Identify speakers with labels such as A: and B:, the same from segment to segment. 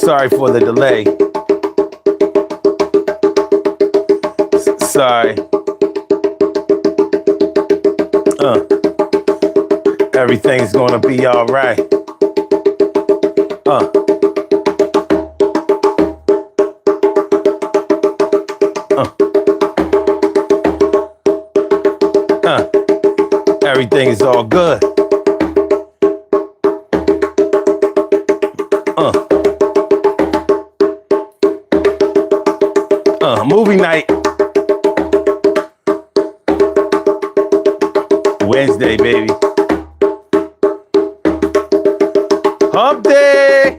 A: Sorry for the delay. Sorry. Everything's gonna be all right. Everything is all good. Movie night. Wednesday, baby. Hump day.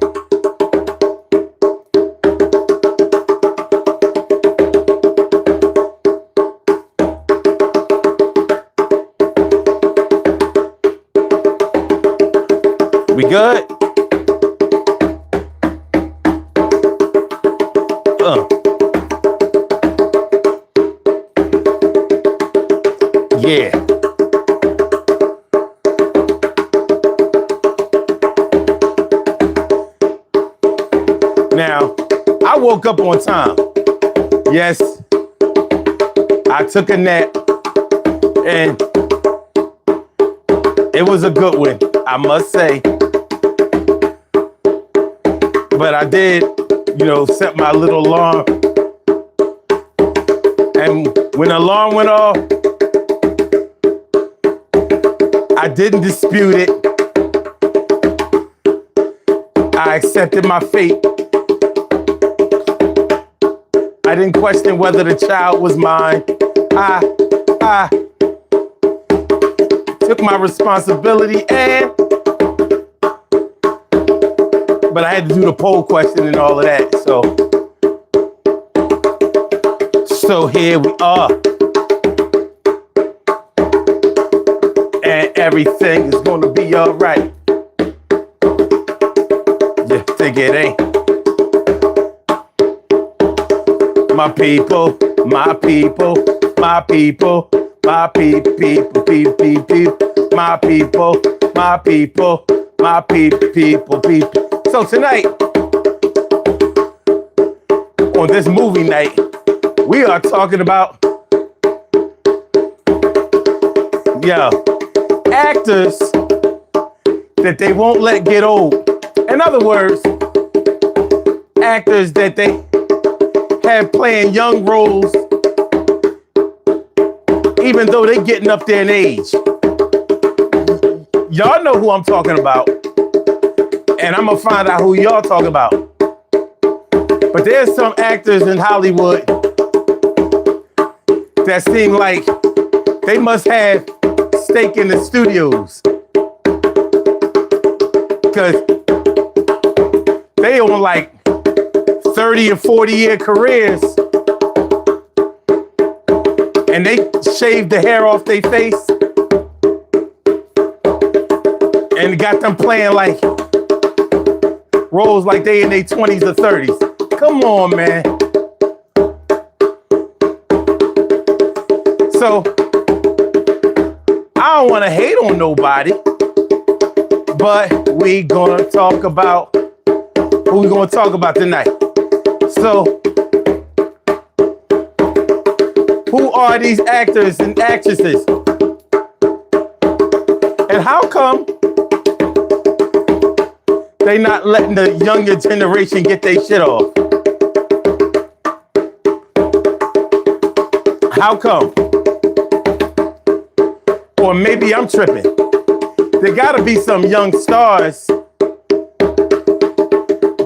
A: We good? Yeah. Now, I woke up on time. Yes, I took a nap, and it was a good one, I must say. But I did, set my little alarm. And when the alarm went off, I didn't dispute it. I accepted my fate. I didn't question whether the child was mine. I took my responsibility but I had to do the poll question and all of that. So here we are. And everything is gonna be all right. You think it ain't? My people, my people, my people, my people, my people, my people, my people. So tonight, on this movie night, we are talking about, actors that they won't let get old. In other words, actors that they have playing young roles, even though they getting up there in age. Y'all know who I'm talking about, and I'm gonna find out who y'all talking about. But there's some actors in Hollywood that seem like they must have stake in the studios, because they on like 30 and 40-year careers, and they shave the hair off their face and got them playing like roles like they in their 20s or 30s. Come on, man. So I don't want to hate on nobody, but we gonna talk about who we gonna talk about tonight. So who are these actors and actresses? And how come they not letting the younger generation get their shit off? How come? Or maybe I'm tripping. There gotta be some young stars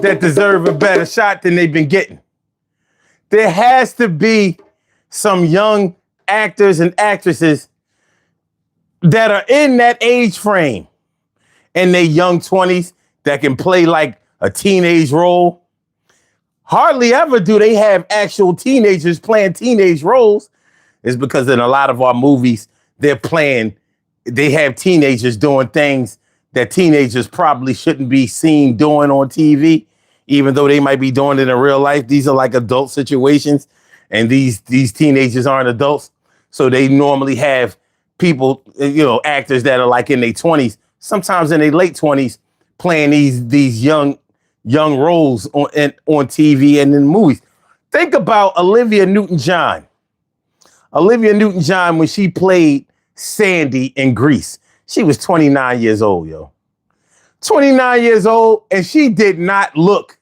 A: that deserve a better shot than they've been getting. There has to be some young actors and actresses that are in that age frame, in their young 20s, that can play like a teenage role. Hardly ever do they have actual teenagers playing teenage roles. It's because in a lot of our movies, they have teenagers doing things that teenagers probably shouldn't be seen doing on TV, even though they might be doing it in real life. These are like adult situations, and these teenagers aren't adults. So they normally have people, actors that are like in their 20s, sometimes in their late 20s, playing these young young roles on TV and in movies. Think about Olivia Newton-John. Olivia Newton-John, when she played Sandy in Grease, she was 29 years old, yo. 29 years old, and she did not look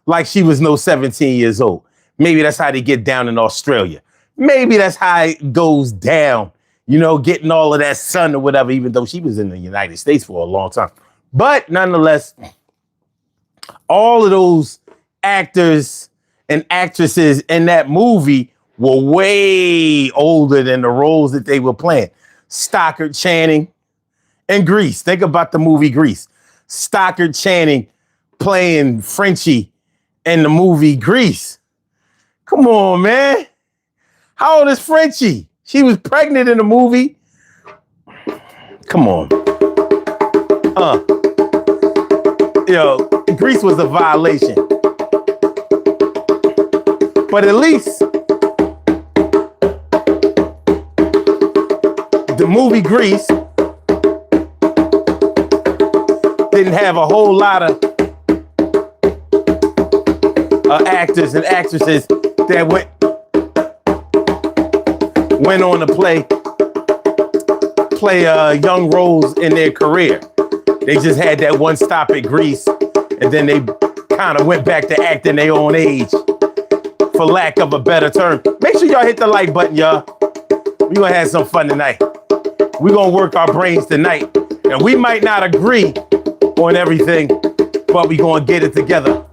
A: like she was no 17 years old. Maybe that's how they get down in Australia. Maybe that's how it goes down, you know, getting all of that sun or whatever, even though she was in the United States for a long time. But nonetheless, all of those actors and actresses in that movie were way older than the roles that they were playing. Stockard Channing in Grease. Think about the movie Grease. Stockard Channing playing Frenchie in the movie Grease. Come on, man. How old is Frenchie? She was pregnant in the movie. Come on. Yo, Grease was a violation. But at least the movie Grease didn't have a whole lot of actors and actresses that went on to play young roles in their career. They just had that one stop at Grease, and then they kind of went back to acting their own age, for lack of a better term. Make sure y'all hit the like button, y'all. We're gonna have some fun tonight. We're gonna work our brains tonight. And we might not agree on everything, but we're gonna get it together.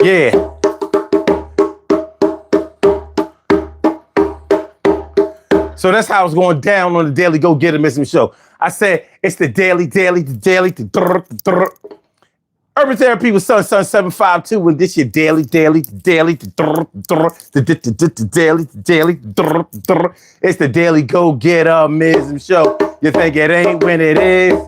A: Yeah. So that's how it's going down on the Daily Go Get 'Em Missing Show. I said it's the daily. Urban Therapy with Sun 752, and this your daily. It's the Daily Go Get 'Em Missing Show. You think it ain't when it is?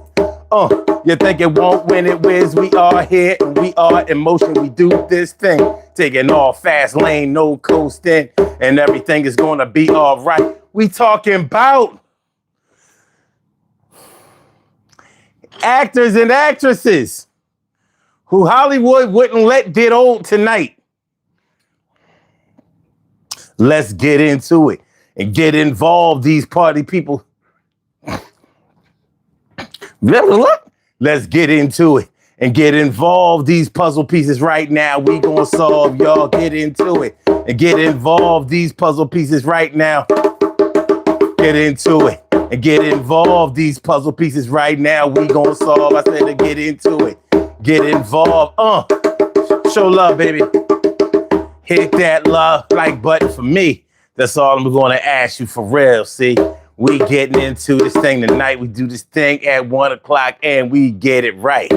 A: You think it won't when it whiz? We are here and we are in motion. We do this thing, taking off fast lane, no coasting, and everything is gonna be all right. We talking about actors and actresses who Hollywood wouldn't let get old tonight. Let's get into it and get involved, these party people. Let's get into it and get involved, these puzzle pieces right now. We gonna solve, y'all. Get into it and get involved, these puzzle pieces right now. Get into it and get involved, these puzzle pieces right now. We gonna solve. I said to get into it. Get involved. Show love, baby. Hit that love like button for me. That's all I'm gonna ask you for real, see? We getting into this thing tonight. We do this thing at 1 o'clock and we get it right.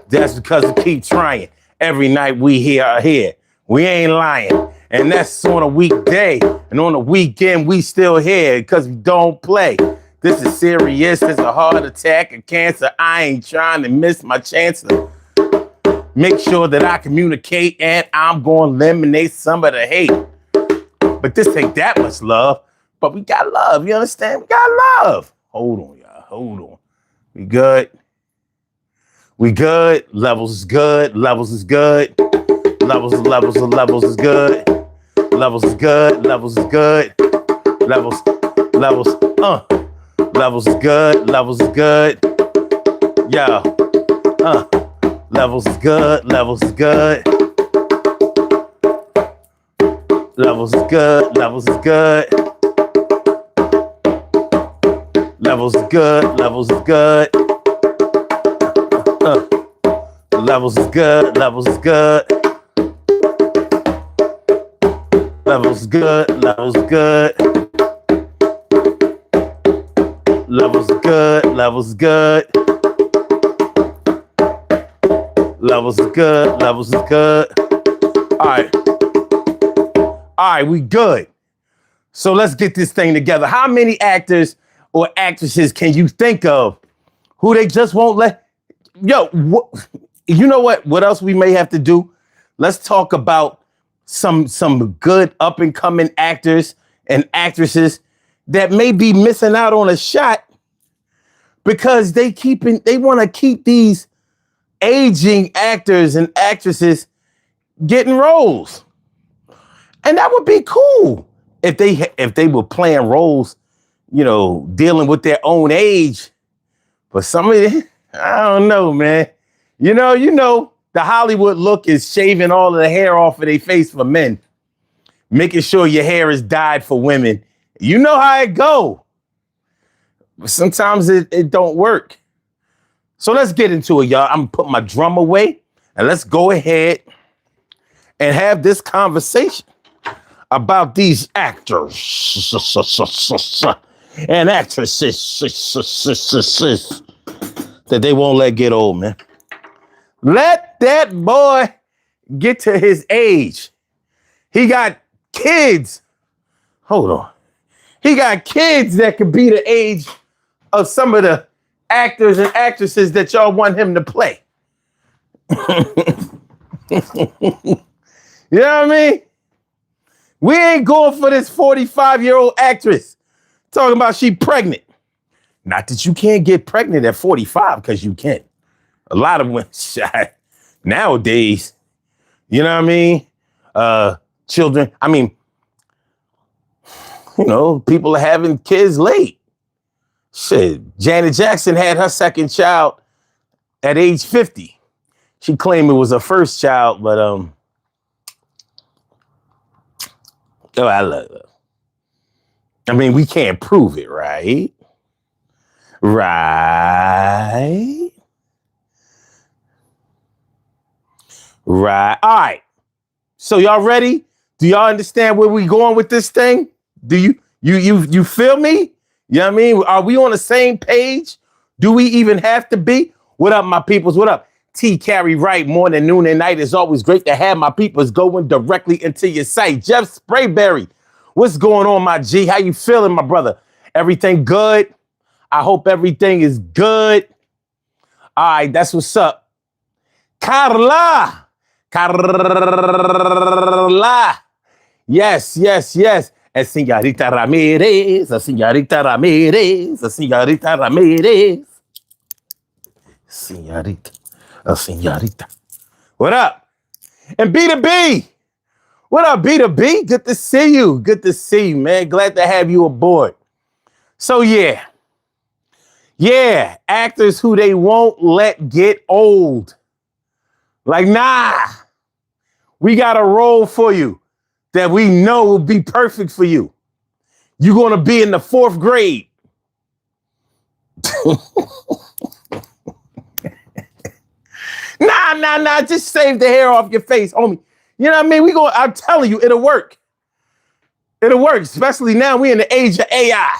A: That's because we keep trying. Every night we here. We ain't lying. And that's on a weekday. And on a weekend, we still here because we don't play. This is serious. It's a heart attack, a cancer. I ain't trying to miss my chance to make sure that I communicate, and I'm going to eliminate some of the hate. But this ain't that much love. But we got love, you understand? We got love. Hold on, y'all. Hold on. We good. We good. Levels is good. Levels is good. Levels is good. Levels is good. Levels is good. Levels is good. Levels is good. Levels is good. Yo. Levels is good. Levels is good. Levels is good. Levels is good. Levels is good, levels is good. Levels is good, levels is good. Levels is good, levels is good. Levels is good, levels is good. Levels is good, levels is good. All right, we good. So let's get this thing together. How many actors or actresses can you think of who they just won't let? Yo, you know what? What else we may have to do? Let's talk about some good up and coming actors and actresses that may be missing out on a shot because they want to keep these aging actors and actresses getting roles. And that would be cool if they were playing roles, dealing with their own age. But some of it, I don't know, man. You know, the Hollywood look is shaving all of the hair off of their face for men, making sure your hair is dyed for women. You know how it go. But sometimes it don't work. So let's get into it, y'all. I'm gonna put my drum away and let's go ahead and have this conversation about these actors and actresses that they won't let get old, man. Let that boy get to his age. He got kids. Hold on. He got kids that could be the age of some of the actors and actresses that y'all want him to play. You know what I mean? We ain't going for this 45-year-old actress talking about she pregnant. Not that you can't get pregnant at 45, because you can. A lot of women nowadays, you know what I mean? Children, people are having kids late. Shit, Janet Jackson had her second child at age 50. She claimed it was her first child, but I love her. We can't prove it, right? Right. Right. All right. So y'all ready? Do y'all understand where we going with this thing? Do you feel me? You know what I mean? Are we on the same page? Do we even have to be? What up, my peoples? What up? T. Carey Wright, morning, noon, and night. It's always great to have my peoples going directly into your site. Jeff Sprayberry, what's going on, my G? How you feeling, my brother? Everything good? I hope everything is good. All right, that's what's up. Carla. Yes. A señorita Ramirez, a señorita Ramirez, a señorita Ramirez. A señorita. What up? And B2B. What up, B2B? Good to see you. Good to see you, man. Glad to have you aboard. So, yeah, actors who they won't let get old. Like, nah, we got a role for you that we know will be perfect for you. You're going to be in the 4th grade. Nah, just save the hair off your face, homie. You know what I mean? I'm telling you, it'll work. It'll work, especially now we in the age of AI.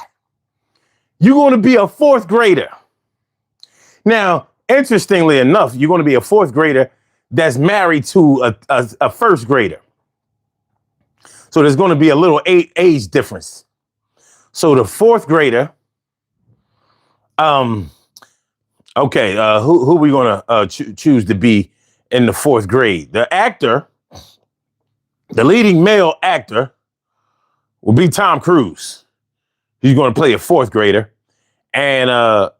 A: You're going to be a 4th grader. Now, interestingly enough, you're going to be a 4th grader that's married to a 1st grader. So there's going to be a little age difference. So the 4th grader, who are we going to choose to be in the 4th grade? The actor, the leading male actor, will be Tom Cruise. He's going to play a 4th grader, and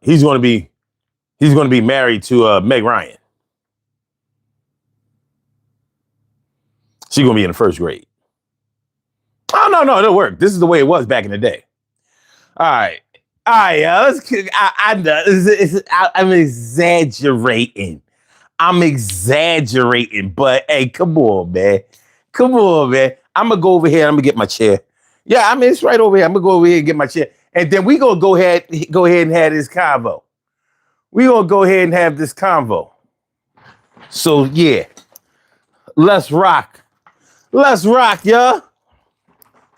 A: he's going to be married to Meg Ryan. She's going to be in the 1st grade. Oh, no, it'll work. This is the way it was back in the day. All right, let's. I'm exaggerating. But hey, come on, man. I'm gonna go over here. I'm gonna get my chair. Yeah, it's right over here. I'm gonna go over here and get my chair, and then we gonna go ahead and have this convo. So yeah, let's rock, y'all.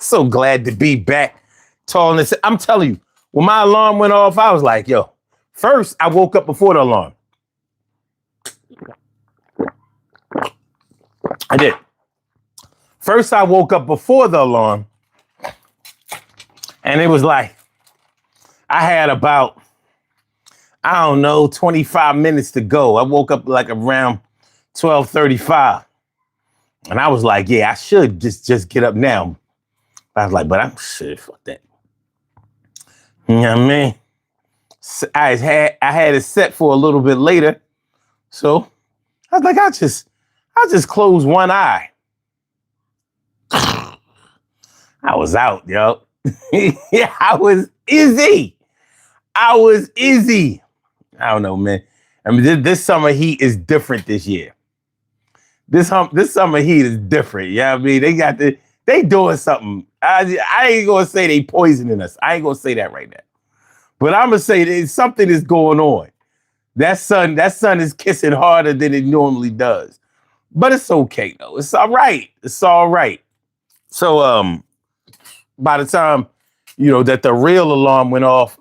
A: So glad to be back. Tallness. I'm telling you, when my alarm went off, I was like, yo, first I woke up before the alarm. I did. First I woke up before the alarm. And it was like, I had about, I don't know, 25 minutes to go. I woke up like around 12:35. And I was like, yeah, I should just get up now. I was like, but I'm shit, fuck that. You know what I mean? I had it set for a little bit later. So I was like, I'll just close one eye. I was out, yo. Yeah, I was easy. I don't know, man. I mean, this summer heat is different this year. This summer heat is different. Yeah, you know I mean, they doing something. I ain't gonna say they poisoning us. I ain't gonna say that right now. But I'm gonna say something is going on. That sun is kissing harder than it normally does. But it's okay though. It's all right. It's all right. So by the time, that the real alarm went off,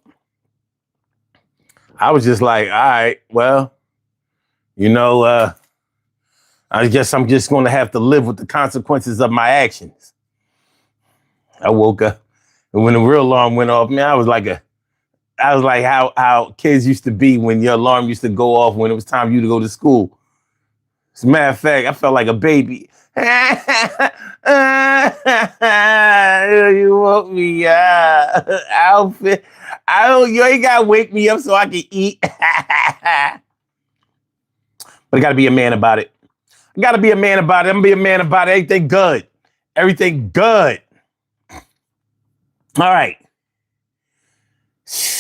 A: I was just like, all right, well, I guess I'm just gonna have to live with the consequences of my actions. I woke up, and when the real alarm went off, man, I was like how kids used to be when your alarm used to go off when it was time for you to go to school. As a matter of fact, I felt like a baby. You woke me up. Outfit. You ain't gotta wake me up so I can eat. But I gotta be a man about it. I'm gonna be a man about it. Everything good. Everything good. All right.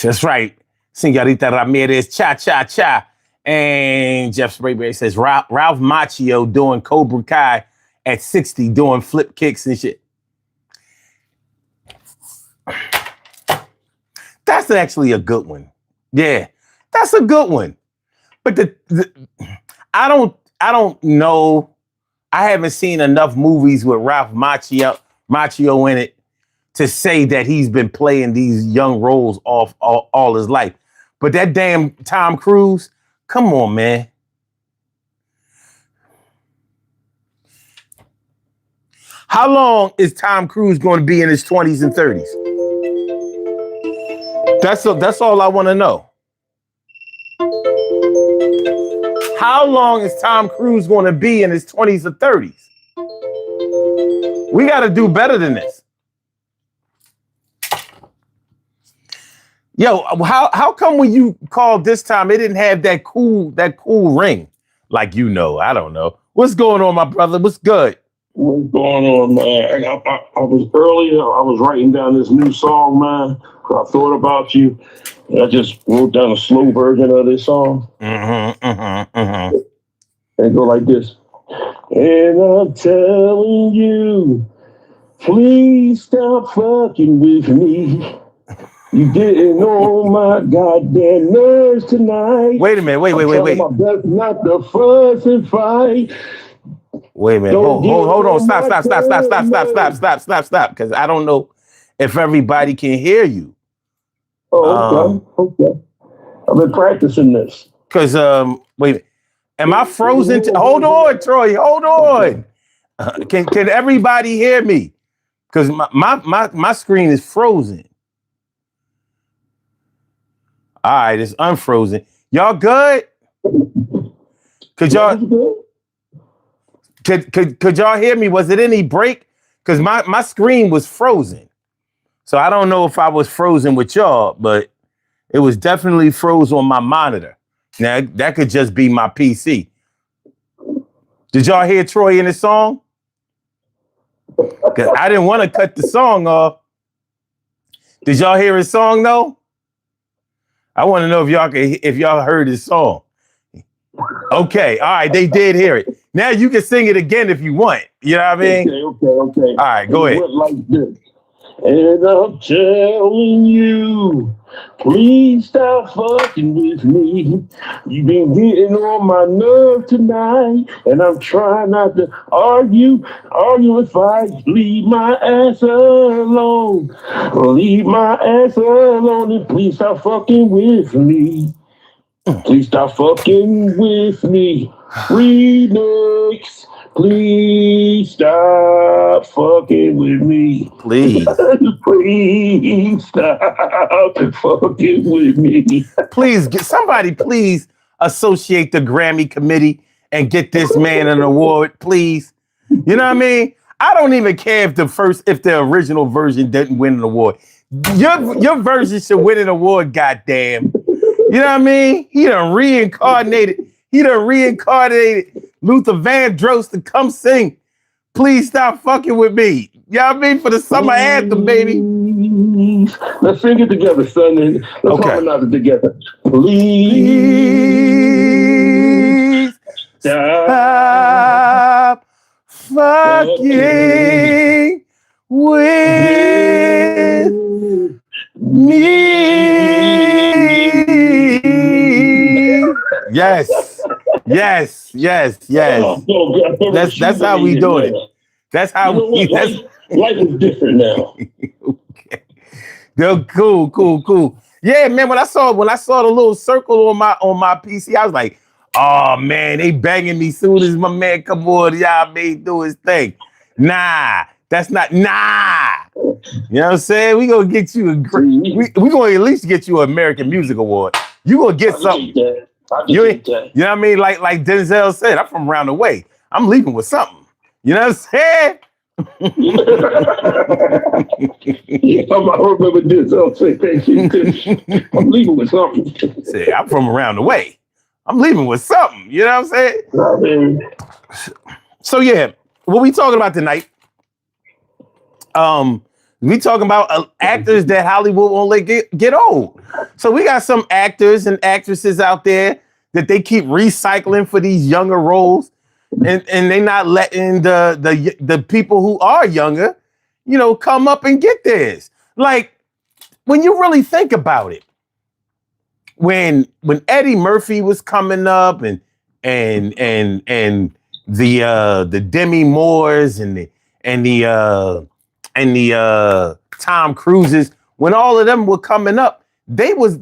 A: That's right. Señorita Ramirez, cha, cha, cha. And Jeff Sprayberry says, Ralph Macchio doing Cobra Kai at 60, doing flip kicks and shit. That's actually a good one. Yeah, that's a good one. But I don't know. I haven't seen enough movies with Ralph Macchio in it to say that he's been playing these young roles off all his life. But that damn Tom Cruise, come on, man. How long is Tom Cruise going to be in his 20s and 30s? That's all I want to know. How long is Tom Cruise going to be in his 20s or 30s? We got to do better than this. Yo, how come when you called this time, it didn't have that cool ring? Like, I don't know. What's going on, my brother? What's good?
B: What's going on, man? I was earlier, I was writing down this new song, man. I thought about you. And I just wrote down a slow version of this song. And it go like this. And I'm telling you, please stop fucking with me. You getting on my goddamn nerves tonight.
A: Wait a minute. Wait.
B: My best not to fuss and fight.
A: Wait a minute. Hold on. Stop. Because I don't know if everybody can hear you.
B: Oh, okay. I've been practicing this.
A: Because, wait, am I frozen? Hold on, Troy. Hold on. Can everybody hear me? Because my screen is frozen. All right, it's unfrozen. Y'all good? Could y'all could y'all hear me? Was it any break? Because my screen was frozen. So I don't know if I was frozen with y'all, but it was definitely froze on my monitor. Now that could just be my PC. Did y'all hear Troy in his song? Because I didn't want to cut the song off. Did y'all hear his song though? I want to know if y'all heard his song. Okay, all right, they did hear it. Now you can sing it again if you want. You know what I mean?
B: Okay.
A: All right, go ahead.
B: It went like this. And I'm telling you, please stop fucking with me. You've been getting on my nerve tonight, and I'm trying not to argue and fight. Leave my ass alone. Leave my ass alone, and please stop fucking with me. Please stop fucking with me. Remix. Please stop fucking with me.
A: Please.
B: Please stop fucking with me.
A: Please please associate the Grammy committee and get this man an award, please. You know what I mean? I don't even care if the original version didn't win an award. Your version should win an award, goddamn. You know what I mean? He done reincarnated Luther Vandross to come sing. Please stop fucking with me. You know what I mean? For the summer anthem, baby.
B: Let's sing it together, son. Let's harmonize it together. Please
A: stop fucking with me. Yes. That's how we doing it. That's how
B: life is different now.
A: Okay. They're cool. Yeah, man. When I saw the little circle on my PC, I was like, oh man, they banging me soon as my man come on. Y'all made do his thing. Nah, that's not nah. You know what I'm saying? We gonna get you we gonna at least get you an American Music Award. You gonna get something. You know what I mean? Like Denzel said, I'm from around the way. I'm leaving with something. You know what I'm saying?
B: Yeah, I remember Denzel saying that shit. I'm leaving with something.
A: Say, I'm from around the way. I'm leaving with something. You know what I'm saying? So yeah, what we talking about tonight? We talking about actors that Hollywood won't let get old. So we got some actors and actresses out there that they keep recycling for these younger roles, and they not letting the people who are younger, come up and get theirs. Like when you really think about it, when Eddie Murphy was coming up and the Demi Moores and the Tom Cruises, when all of them were coming up, they was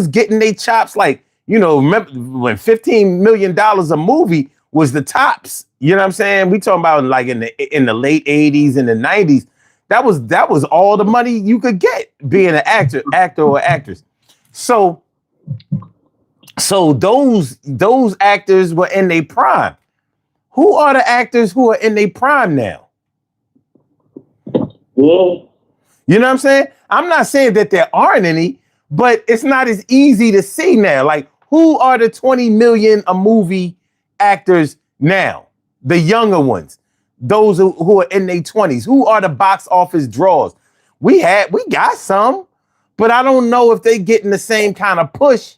A: getting their chops like, remember when $15 million a movie was the tops. You know what I'm saying? We talking about like in the late 80s and the 90s. That was all the money you could get being an actor or actress. So those actors were in their prime. Who are the actors who are in their prime now?
B: Well,
A: you know what I'm saying? I'm not saying that there aren't any, but it's not as easy to see now. Like, who are the 20 million a movie actors now? The younger ones, those who are in their 20s. Who are the box office draws? We got some, but I don't know if they getting the same kind of push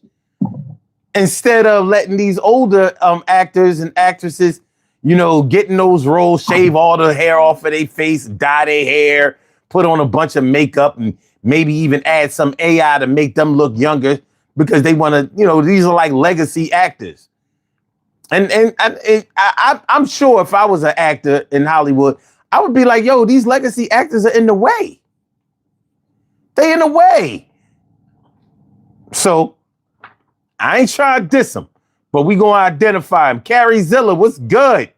A: instead of letting these older actors and actresses, getting those roles, shave all the hair off of their face, dye their hair, put on a bunch of makeup, and maybe even add some AI to make them look younger because they want to, these are like legacy actors. And I'm sure if I was an actor in Hollywood, I would be like, yo, these legacy actors are in the way. They in the way. So I ain't trying to diss them, but we gonna identify him. Carrie Zilla, what's good?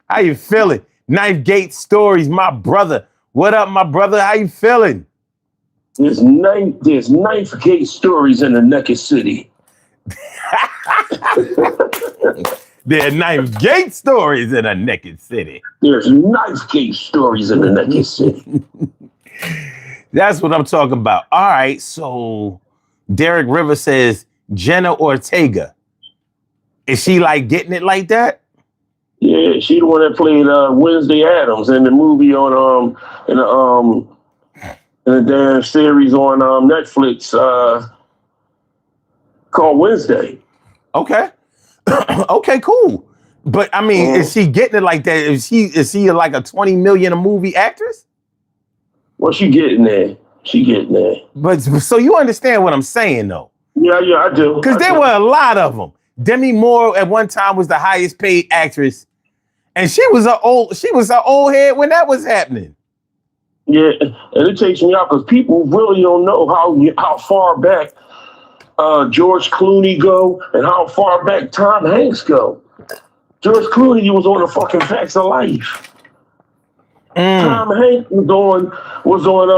A: How you feeling? Knife Gate Stories, my brother. What up, my brother? How you feeling?
B: There's Knife Gate Stories in the Naked City.
A: There are Knife Gate Stories in a Naked City.
B: There's Knife Gate Stories in the Naked City.
A: That's what I'm talking about. All right, so Derek River says Jenna Ortega. Is she like getting it like that?
B: Yeah, she the one that played Wednesday Addams in the movie on in the damn series on Netflix called Wednesday.
A: Okay. Okay, cool. But I mean, is she getting it like that? Is she like a 20 million a movie actress?
B: Well, she getting there.
A: But so you understand what I'm saying though?
B: Yeah, I do.
A: Because there were a lot of them. Demi Moore at one time was the highest paid actress, and she was an old head when that was happening.
B: Yeah, and it takes me out because people really don't know how far back George Clooney go and how far back Tom Hanks go. George Clooney was on the fucking Facts of Life. Tom Hanks was on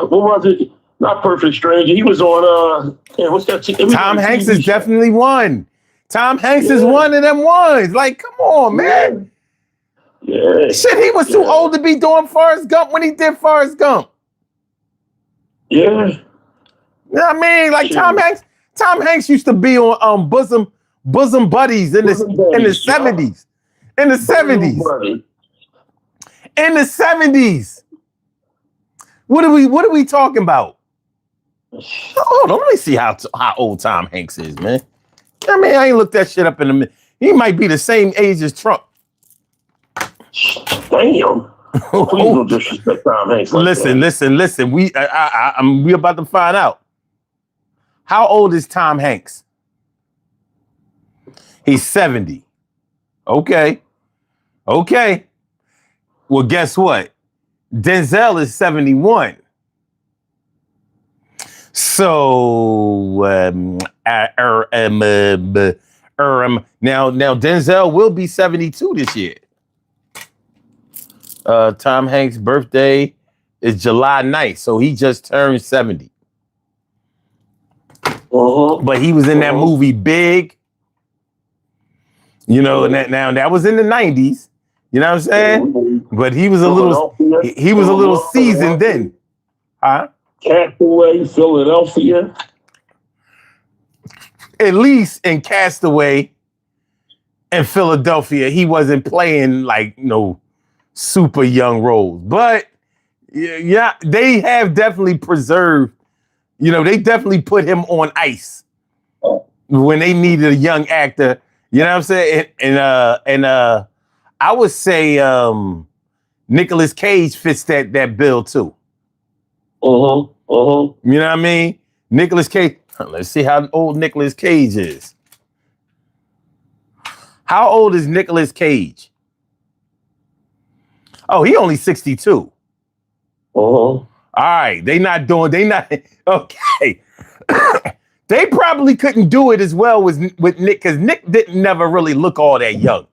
B: what was it? Not Perfect Stranger. He was on what's that?
A: Tom Hanks is definitely one. Tom Hanks is one of them ones. Like, come on, man.
B: Yeah.
A: Shit, he was too old to be doing Forrest Gump when he did Forrest Gump.
B: Yeah.
A: You know what I mean? Like Tom Hanks used to be on bosom buddies in the 70s. In the 70s. In the 70s. What are we talking about? Hold on, let me see how old Tom Hanks is, man. I mean, I ain't looked that shit up in a minute. He might be the same age as Trump.
B: Damn. Please don't disrespect Tom Hanks. Like
A: listen. We about to find out. How old is Tom Hanks? He's 70. Okay. Well, guess what? Denzel is 71. So now Denzel will be 72 this year. Tom Hanks' birthday is July 9th, so he just turned 70. But he was in that movie Big. You know, and that was in the 90s. You know what I'm saying? But he was a little seasoned then. Huh?
B: Castaway, Philadelphia.
A: At least in Castaway and Philadelphia, he wasn't playing like no super young roles. But yeah, they have definitely preserved, they definitely put him on ice when they needed a young actor. You know what I'm saying? And I would say Nicolas Cage fits that bill too. You know what I mean? Nicolas Cage. Let's see how old Nicolas Cage is. How old is Nicolas Cage? Oh, he only 62. All right. They not. Okay. They probably couldn't do it as well with Nick, because Nick didn't never really look all that young.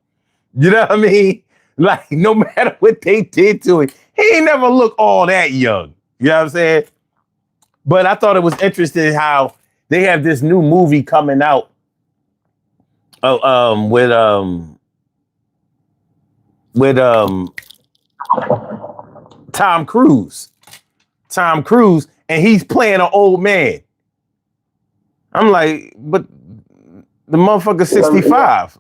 A: You know what I mean? Like, no matter what they did to him, he ain't never looked all that young. You know what I'm saying? But I thought it was interesting how they have this new movie coming out with Tom Cruise. And he's playing an old man. I'm like, but the motherfucker's 65.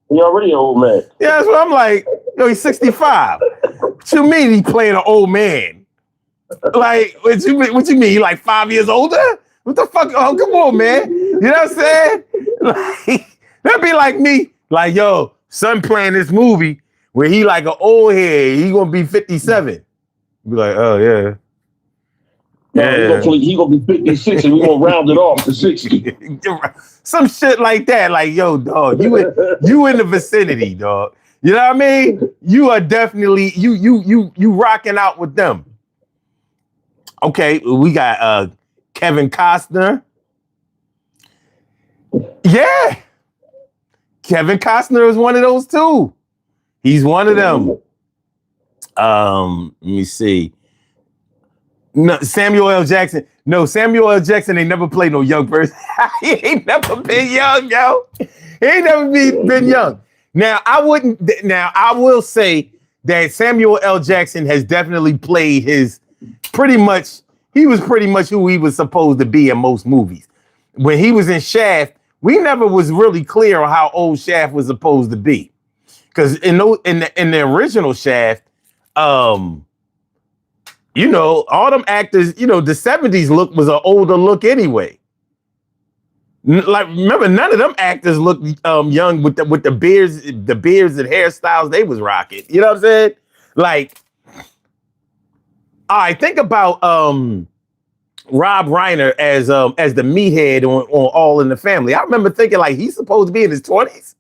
B: He already an old man.
A: Yeah, that's what I'm like. Yo, he's 65. What you mean he playing an old man? Like, what you mean? He like 5 years older? What the fuck? Oh, come on, man. You know what I'm saying? Like, that'd be like me. Like, yo, son playing this movie where he like an old head. He gonna be 57. Be like, oh, yeah.
B: No, he gonna be 56 and we're gonna round it off to 60.
A: Some shit like that. Like, yo, dog, you in the vicinity, dog. You know what I mean? You are definitely you rocking out with them. Okay, we got Kevin Costner. Yeah. Kevin Costner is one of those too. He's one of them. Let me see. No, Samuel L. Jackson. No, Samuel L. Jackson ain't never played no young person. He ain't never been young, yo. He ain't never been young. Now, I will say that Samuel L. Jackson has definitely played he was pretty much who he was supposed to be in most movies. When he was in Shaft, we never was really clear on how old Shaft was supposed to be. Because in the original Shaft, all them actors, the 70s look was an older look anyway. Like, remember, none of them actors looked young with the beards and hairstyles they was rocking. You know what I'm saying? Like, all right, think about Rob Reiner as the meathead on All in the Family. I remember thinking like he's supposed to be in his 20s.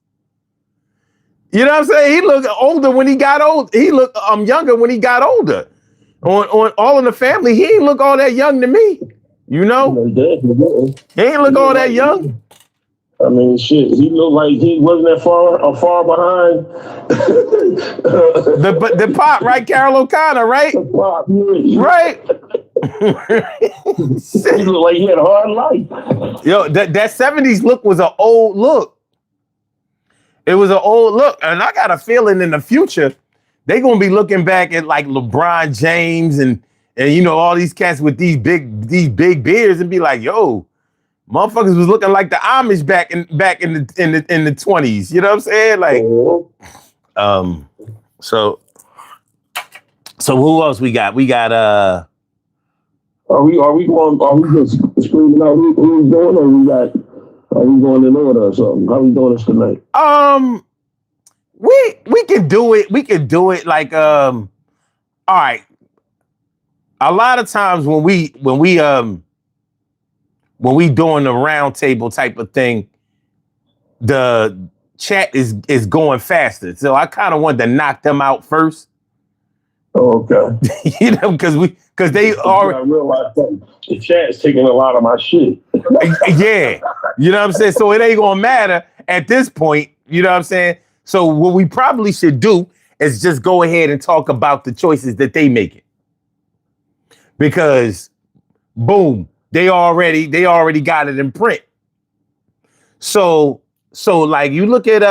A: You know what I'm saying? He looked older when he got old. He looked younger when he got older. On All in the Family, he ain't look all that young to me. He ain't look all that young.
B: I mean, shit. He looked like he wasn't that far behind.
A: The pop, right? Carol O'Connor, right?
B: The pop, yeah.
A: Right.
B: He looked like he had a hard life.
A: Yo, that 70s look was an old look. It was an old look, and I got a feeling in the future they're gonna be looking back at like LeBron James and you know all these cats with these big beards and be like, yo, motherfuckers was looking like the Amish back in the 20s. You know what I'm saying? Like, so who else we got? We got
B: Are we just screaming out who's doing, or are we going in order or something? How we doing this tonight?
A: We can do it. We can do it like all right. A lot of times when we doing the round table type of thing, the chat is going faster. So I kind of wanted to knock them out first.
B: Oh, okay.
A: You know, because they are.
B: I realize the chat's taking a lot of my shit.
A: Yeah, you know what I'm saying. So it ain't gonna matter at this point. You know what I'm saying. So what we probably should do is just go ahead and talk about the choices that they making, because boom, they already got it in print. So like you look at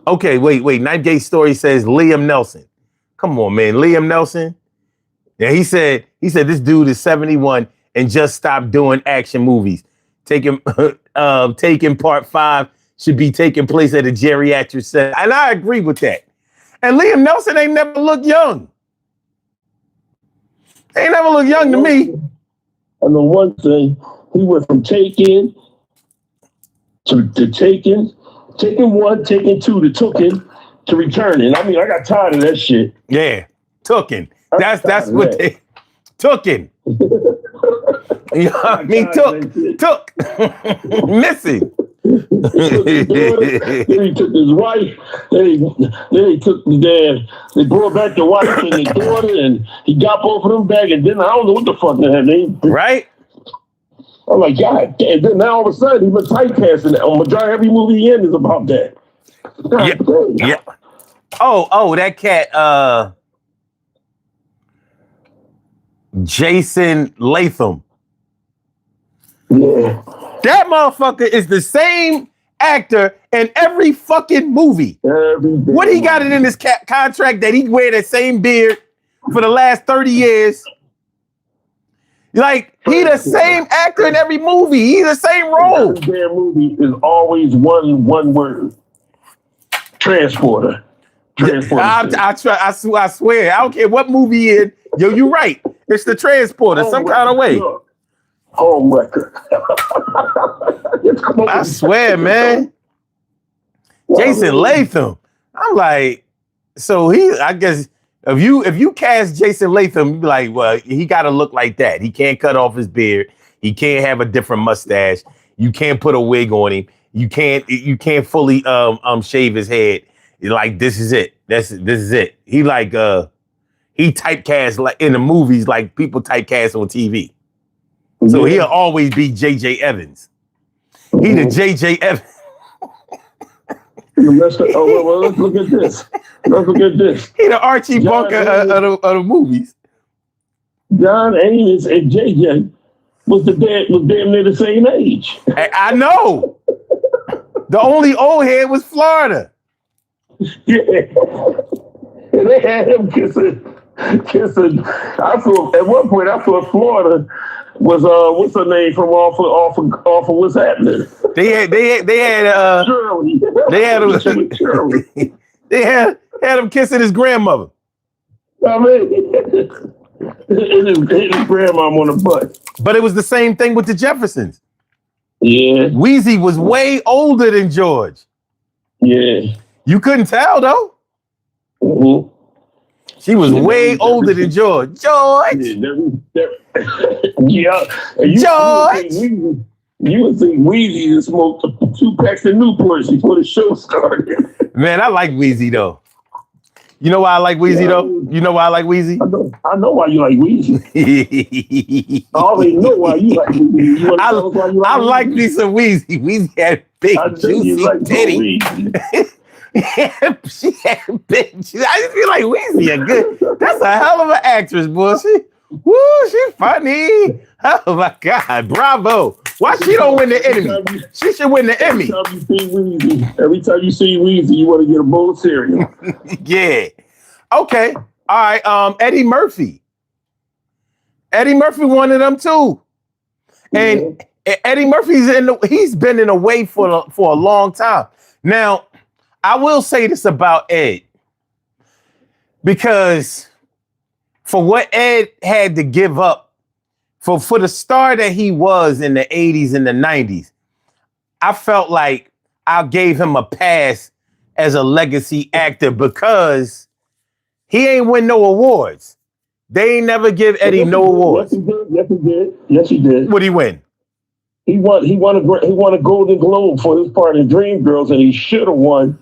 A: okay, wait. Night Gate Story says Liam Nelson. Come on, man, Liam Nelson. Yeah, he said this dude is 71 and just stopped doing action movies. Taking part 5 should be taking place at a geriatric center. And I agree with that. And Liam Nelson ain't never looked young. Ain't never looked young to me.
B: And the one thing, he went from Taken to Taken 1, Taken 2 to Tooken to Returning. I mean, I got tired of that shit.
A: Yeah, Tooken. That's what they Tooken. You know what I mean? Took. Missing.
B: Then he took his wife. Then he took the dad. They brought back the wife and the daughter, and he got both of them back. And then I don't know what the fuck that name.
A: Right.
B: I'm like, God damn. Then now all of a sudden he's been typecasting. On majority every movie he in is about that.
A: Yeah. Oh, that cat. Jason Latham.
B: Yeah.
A: That motherfucker is the same actor in every fucking movie. What he got it in his contract that he wear that same beard for the last 30 years? Like, he the same actor in every movie. He the same role.
B: Every damn movie is always one word. Transporter.
A: I swear. I don't care what movie he in. Yo, you right. It's the transporter, some kind of way.
B: Home record.
A: I swear, man. Jason Latham. I'm like, so I guess if you cast Jason Latham, you be like, well, he got to look like that. He can't cut off his beard. He can't have a different mustache. You can't put a wig on him. You can't fully shave his head. You're like, this is it. This is it. He like he typecast like in the movies like people typecast on TV. So he'll always be J.J. Evans. He the J.J. Evans.
B: Let's look at this. Let's look at this.
A: He the Archie Bunker of the movies.
B: John Amos and J.J. was damn near the same age.
A: I know. The only old head was Florida.
B: Yeah. And they had him kissing. At one point I thought Florida was what's her name from off of What's Happening?
A: They had
B: Shirley.
A: Shirley. They had him kissing his grandmother.
B: I mean, his grandmom on the butt.
A: But it was the same thing with the Jeffersons.
B: Yeah.
A: Weezy was way older than George.
B: Yeah.
A: You couldn't tell though.
B: Mm-hmm.
A: She was way older than George. George.
B: Yeah.
A: George.
B: You would think Weezy smoked 2 packs of Newports before the show started.
A: Man, I like Weezy though. You know why I like Weezy though? You know why I like Weezy?
B: I know why you like Weezy. I already know why you like Weezy. You want to tell us why you like
A: I
B: Weezy?
A: like me some Weezy. Weezy had big,
B: I know you
A: juicy
B: like some
A: titty.
B: Weezy.
A: She had big. I just feel like Weezy a good. That's a hell of an actress, boy. Woo, she's funny. Oh my God, bravo. Why she don't win the Emmy? She should win the Emmy.
B: Every time you see Weezy, you want to get a bowl of cereal.
A: Yeah. Okay. All right. Eddie Murphy. Eddie Murphy one of them too. And Eddie Murphy's he's been in a way for a long time. Now, I will say this about Ed. Because for what Ed had to give up, for the star that he was in the 80s and the 90s, I felt like I gave him a pass as a legacy actor because he ain't win no awards. They ain't never give Eddie no awards.
B: Yes, he did. Yes, he did.
A: What'd he win?
B: He won a Golden Globe for his part in Dreamgirls, and he should have won.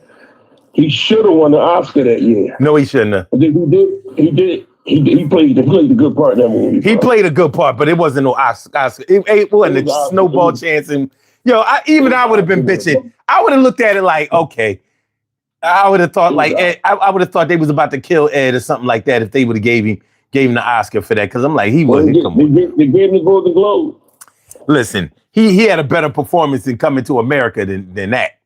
B: He should have won the Oscar that year.
A: No, he shouldn't have.
B: He did. He played a good part in that movie.
A: He played a good part, but it wasn't no Oscar. It wasn't a snowball chance. And I would have been bitching. I would have looked at it like, okay. I would have thought like Ed, I would have thought they was about to kill Ed or something like that if they would have gave him the Oscar for that, because I'm like, he wasn't.
B: They gave him the Golden Globe.
A: Listen, he had a better performance in Coming to America than that.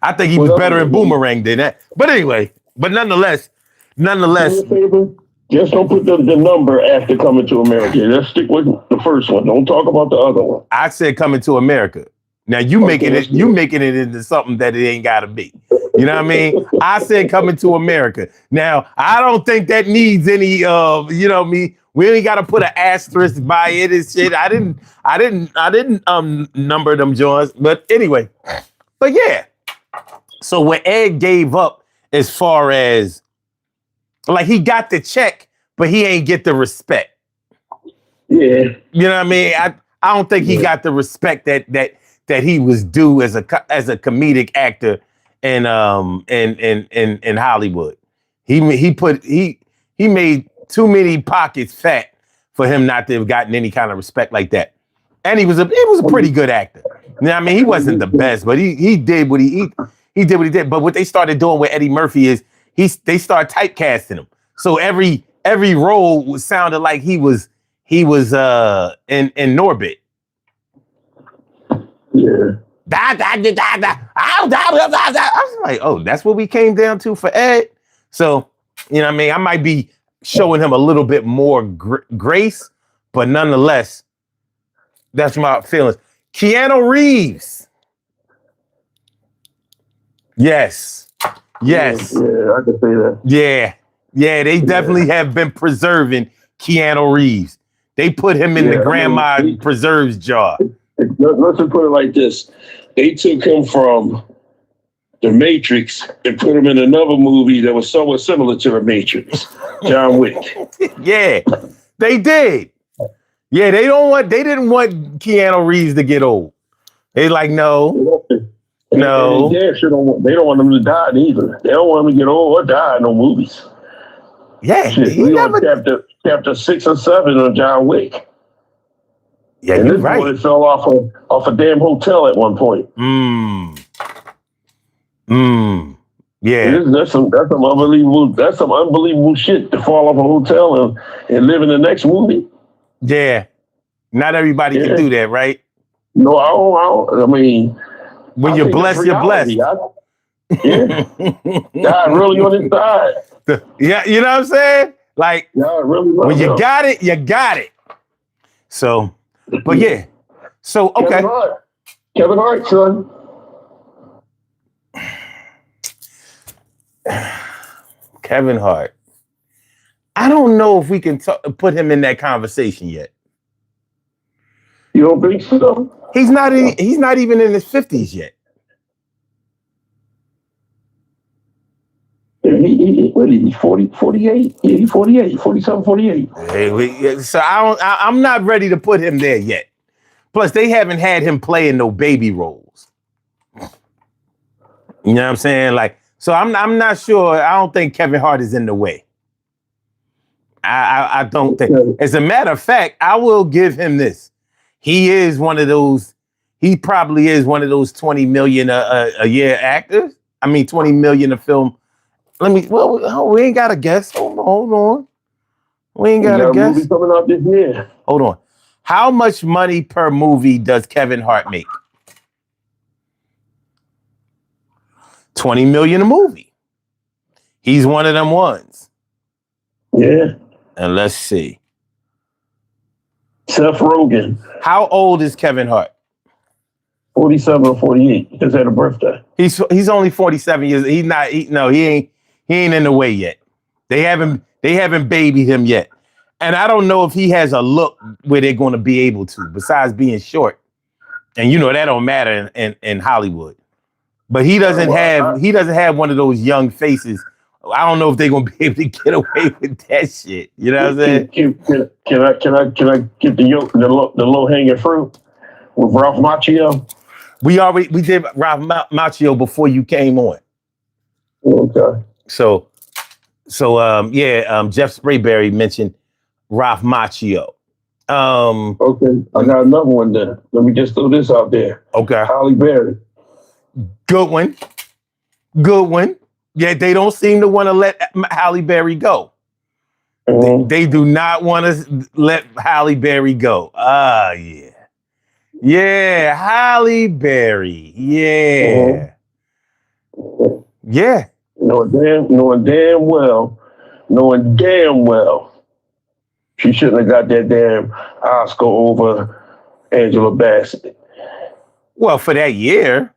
A: I think he was better in Boomerang than that. But anyway, nonetheless.
B: Just don't put the number after Coming to America. Let's stick with the first one. Don't talk about the other one.
A: I said Coming to America. Now you making it into something that it ain't gotta be. You know what I mean? I said Coming to America. Now I don't think that needs any we ain't gotta put an asterisk by it and shit. I didn't number them joints. But anyway. But yeah. So what Ed gave up as far as like he got the check, but he ain't get the respect.
B: Yeah.
A: You know what I mean? I don't think he got the respect that he was due as a comedic actor in Hollywood. He made too many pockets fat for him not to have gotten any kind of respect like that. And he was a pretty good actor. You know what I mean? He wasn't the best, but he did what he did. But what they started doing with Eddie Murphy is they started typecasting him. So every role sounded like he was in Norbit.
B: Yeah.
A: I was like, oh, that's what we came down to for Ed. So, you know what I mean? I might be showing him a little bit more grace, but nonetheless, that's my feelings. Keanu Reeves. Yes.
B: Yeah, I can say that.
A: Yeah, they definitely have been preserving Keanu Reeves. They put him in the grandma preserves jar.
B: Let's put it like this. They took him from The Matrix and put him in another movie that was somewhat similar to The Matrix, John Wick.
A: Yeah, they did. Yeah, they didn't want Keanu Reeves to get old. They like, no.
B: They don't want him to die either. They don't want him to get old or die in no movies.
A: Yeah,
B: he on chapter 6 or 7 of John Wick.
A: Yeah,
B: and
A: you're
B: this
A: right.
B: boy fell off a damn hotel at one point.
A: Yeah,
B: that's some unbelievable shit to fall off a hotel and live in the next movie.
A: Yeah, not everybody can do that, right?
B: No, I don't. I mean,
A: when you're blessed, you're blessed.
B: God really on his side.
A: Yeah, you know what I'm saying? Like,
B: really
A: when you got it, you got it. So, but yeah. So, okay.
B: Kevin Hart, son.
A: Kevin Hart. I don't know if we can put him in that conversation yet.
B: You don't think so?
A: He's not even in his 50s yet.
B: He's 48? Yeah, he's 48, 47, 48.
A: So I'm not ready to put him there yet. Plus, they haven't had him playing no baby roles. You know what I'm saying? Like So I'm not sure. I don't think Kevin Hart is in the way. I don't think. As a matter of fact, I will give him this. He is one of those. He probably is one of those 20 million a year actors. I mean, 20 million a film. Well, we ain't got to guess. Hold on. We ain't got to guess.
B: Movie coming out this year.
A: Hold on. How much money per movie does Kevin Hart make? 20 million a movie. He's one of them ones.
B: Yeah.
A: And let's see.
B: Seth Rogen.
A: How old is Kevin Hart?
B: 47 or 48. He just had a birthday.
A: He's only 47 years. He ain't in the way yet. They haven't babied him yet. And I don't know if he has a look where they're going to be able to, besides being short. And that don't matter in Hollywood. But he doesn't have one of those young faces. I don't know if they're gonna be able to get away with that shit. You know what I'm saying?
B: Can I get the low hanging fruit with Ralph Macchio?
A: We did Ralph Macchio before you came on.
B: Okay.
A: So Jeff Sprayberry mentioned Ralph Macchio.
B: Okay, I got another one then. Let me just throw this out there.
A: Okay.
B: Halle Berry.
A: Good one. Yeah, they don't seem to want to let Halle Berry go. Mm-hmm. They do not want to let Halle Berry go. Yeah. Yeah, Halle Berry. Yeah.
B: Mm-hmm.
A: Yeah.
B: Knowing damn well, she shouldn't have got that damn Oscar over Angela Bassett.
A: Well, for that year.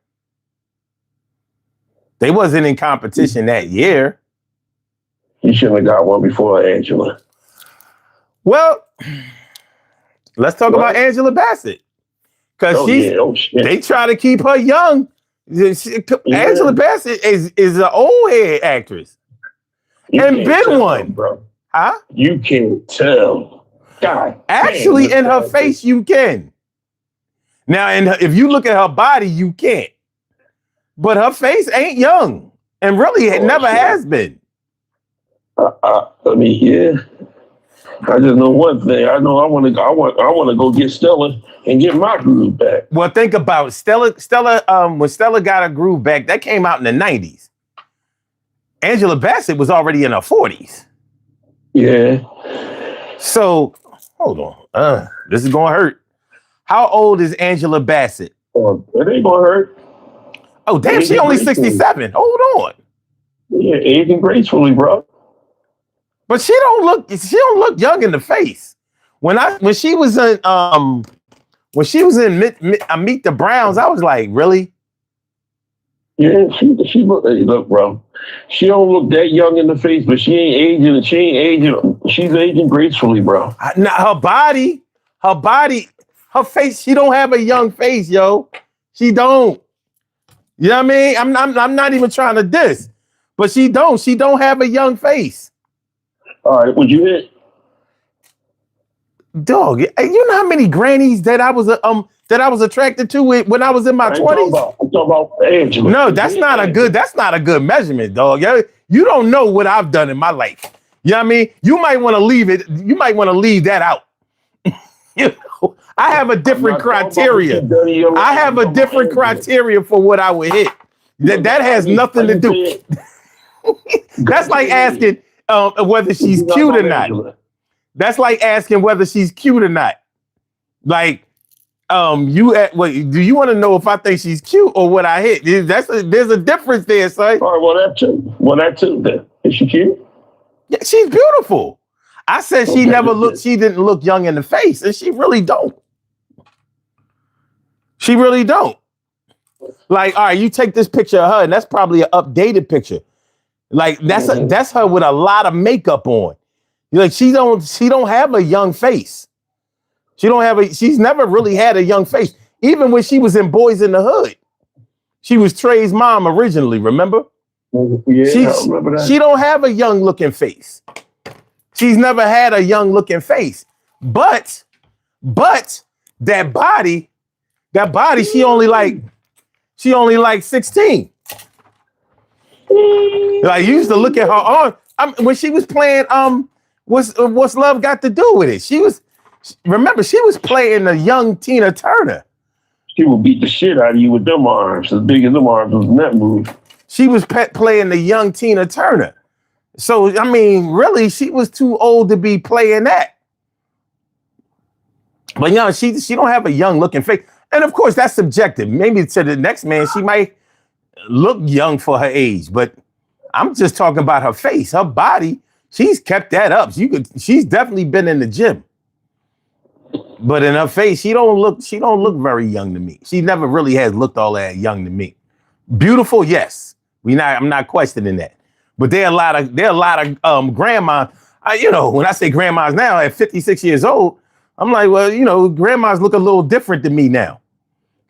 A: They wasn't in competition that year.
B: He shouldn't have got one before Angela.
A: Well, let's talk about Angela Bassett. Because they try to keep her young. Angela Bassett is an old head actress. And been one.
B: Bro.
A: Huh?
B: You can't tell. God.
A: Actually, in her face, you can. Now, if you look at her body, you can't. But her face ain't young, and really it never has been.
B: I mean, yeah. I just know one thing. I know I want to go get Stella and get my groove back.
A: Well, think about it. Stella. When Stella got her groove back, that came out in the 90s. Angela Bassett was already in her 40s.
B: Yeah.
A: So hold on. This is gonna hurt. How old is Angela Bassett?
B: It ain't gonna hurt.
A: Oh, damn, she only 67. Hold on.
B: Yeah, aging gracefully, bro.
A: But she don't look young in the face. When she was in Meet the Browns, I was like, really?
B: Yeah, she look, bro. She don't look that young in the face, but she ain't aging. She's aging gracefully, bro.
A: Her body, her face, she don't have a young face, yo. She don't. You know what I mean? I'm not even trying to diss, but she don't have a young face.
B: All right, would you hit?
A: Dog, you know how many grannies that I was attracted to when I was in my 20s?
B: I'm talking about Angela.
A: No, that's not a good measurement, dog. You don't know what I've done in my life. You know what I mean? You might want to leave that out. I have a different criteria. I have a different criteria for what I would hit. That has nothing to do. That's like asking whether she's cute or not. That's like asking whether she's cute or not. Like, do you want to know if I think she's cute or what I hit? There's a difference there, son.
B: All right, well, that too. Then is she cute?
A: Yeah, she's beautiful. I said she didn't look young in the face, and she really don't. She really don't. Like, all right, you take this picture of her, and that's probably an updated picture. Like, that's her with a lot of makeup on. Like, she don't have a young face. She's never really had a young face. Even when she was in Boys in the Hood. She was Trey's mom originally, remember?
B: Yeah, I remember that.
A: She don't have a young looking face. She's never had a young looking face. But that body, she only like 16. Like you used to look at her arm. When she was playing, what's love got to do with it? Remember, she was playing the young Tina Turner.
B: She would beat the shit out of you with them arms, as big as them arms was in that movie.
A: She was playing the young Tina Turner. So, I mean, really, she was too old to be playing that. But, you know, she don't have a young looking face. And, of course, that's subjective. Maybe to the next man, she might look young for her age. But I'm just talking about her face, her body. She's kept that up. She's definitely been in the gym. But in her face, she don't look very young to me. She never really has looked all that young to me. Beautiful, yes. I'm not questioning that. But there are a lot of grandmas. When I say grandmas now at 56 years old, I'm like, well, grandmas look a little different than me now.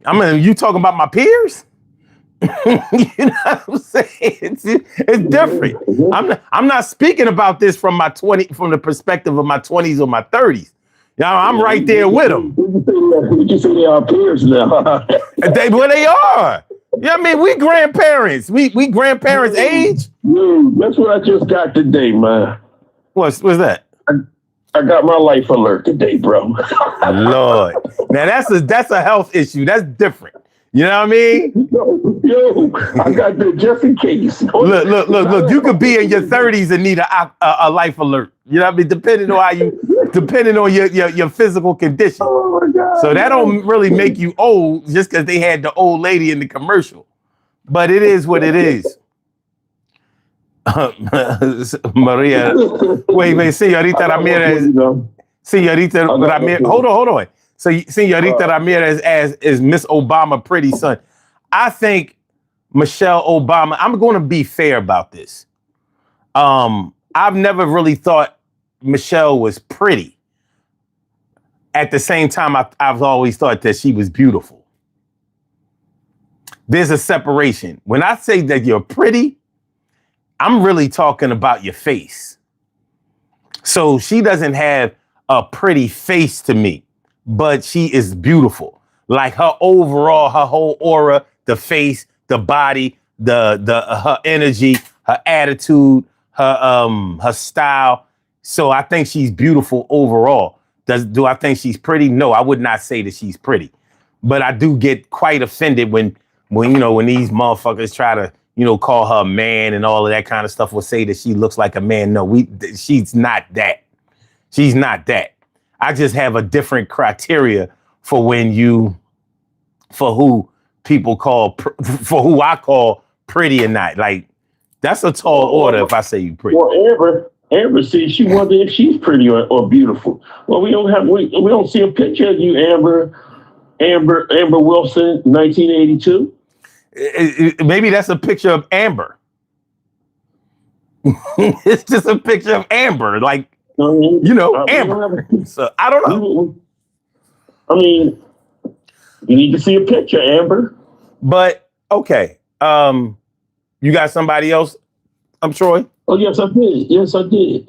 A: I mean, you talking about my peers? You know what I'm saying? It's different. I'm not speaking about this from the perspective of my 20s or my 30s. I'm right there with them.
B: You can say they are peers now.
A: They are. Yeah, I mean, we grandparents. We grandparents age.
B: Dude, that's what I just got today, man.
A: What's that?
B: I got my life alert today, bro.
A: Lord. Now that's a health issue. That's different. You know what I mean?
B: Yo, I got that just in case.
A: Look. You could be in your 30s and need a life alert. You know what I mean? Depending on your physical condition.
B: Oh my God.
A: So that don't really make you old just because they had the old lady in the commercial. But it is what it is. Maria, wait, Señorita Ramirez. Señorita Ramirez. Hold on. So Señorita Ramirez is Miss Obama pretty son. I think Michelle Obama, I'm going to be fair about this. I've never really thought Michelle was pretty. At the same time, I've always thought that she was beautiful. There's a separation. When I say that you're pretty, I'm really talking about your face. So she doesn't have a pretty face to me, but she is beautiful. Like her whole aura, the face, the body, her energy, her attitude, her style. So I think she's beautiful overall. Do I think she's pretty? No, I would not say that she's pretty. But I do get quite offended when these motherfuckers try to, call her a man and all of that kind of stuff, will say that she looks like a man. No, she's not that. She's not that. I just have a different criteria for who people call, for who I call pretty or not. Like, that's a tall order if I say you pretty.
B: Well, Amber, see, she wondered if she's pretty or beautiful. Well, we don't see a picture of you, Amber Wilson, 1982.
A: Maybe that's a picture of Amber. It's just a picture of Amber, like Amber. So I don't know.
B: I mean, you need to see a picture, Amber.
A: But okay, you got somebody else? I'm Troy.
B: Oh yes, I did.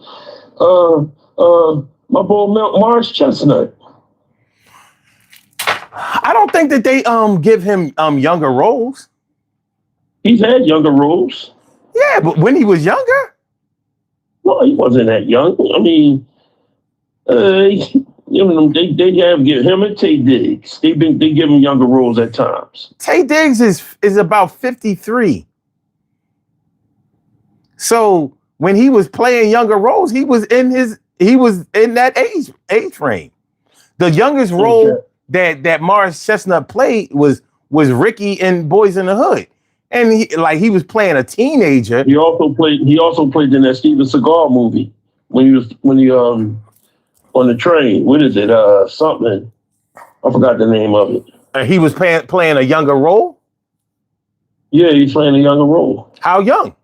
B: My boy Mars Chestnut.
A: I don't think that they give him younger roles.
B: He's had younger roles.
A: Yeah, but when he was younger?
B: No, he wasn't that young. I mean, they have give him and Tay Diggs. They give him younger roles at times.
A: Tay Diggs is about 53. So when he was playing younger roles, he was in that age frame. The youngest role that Morris Chestnut played was Ricky in Boys in the Hood. And he was playing a teenager.
B: He also played in that Steven Seagal movie when he on the train. What is it? Something. I forgot the name of it.
A: He was playing a younger role?
B: Yeah, he's playing a younger role.
A: How young?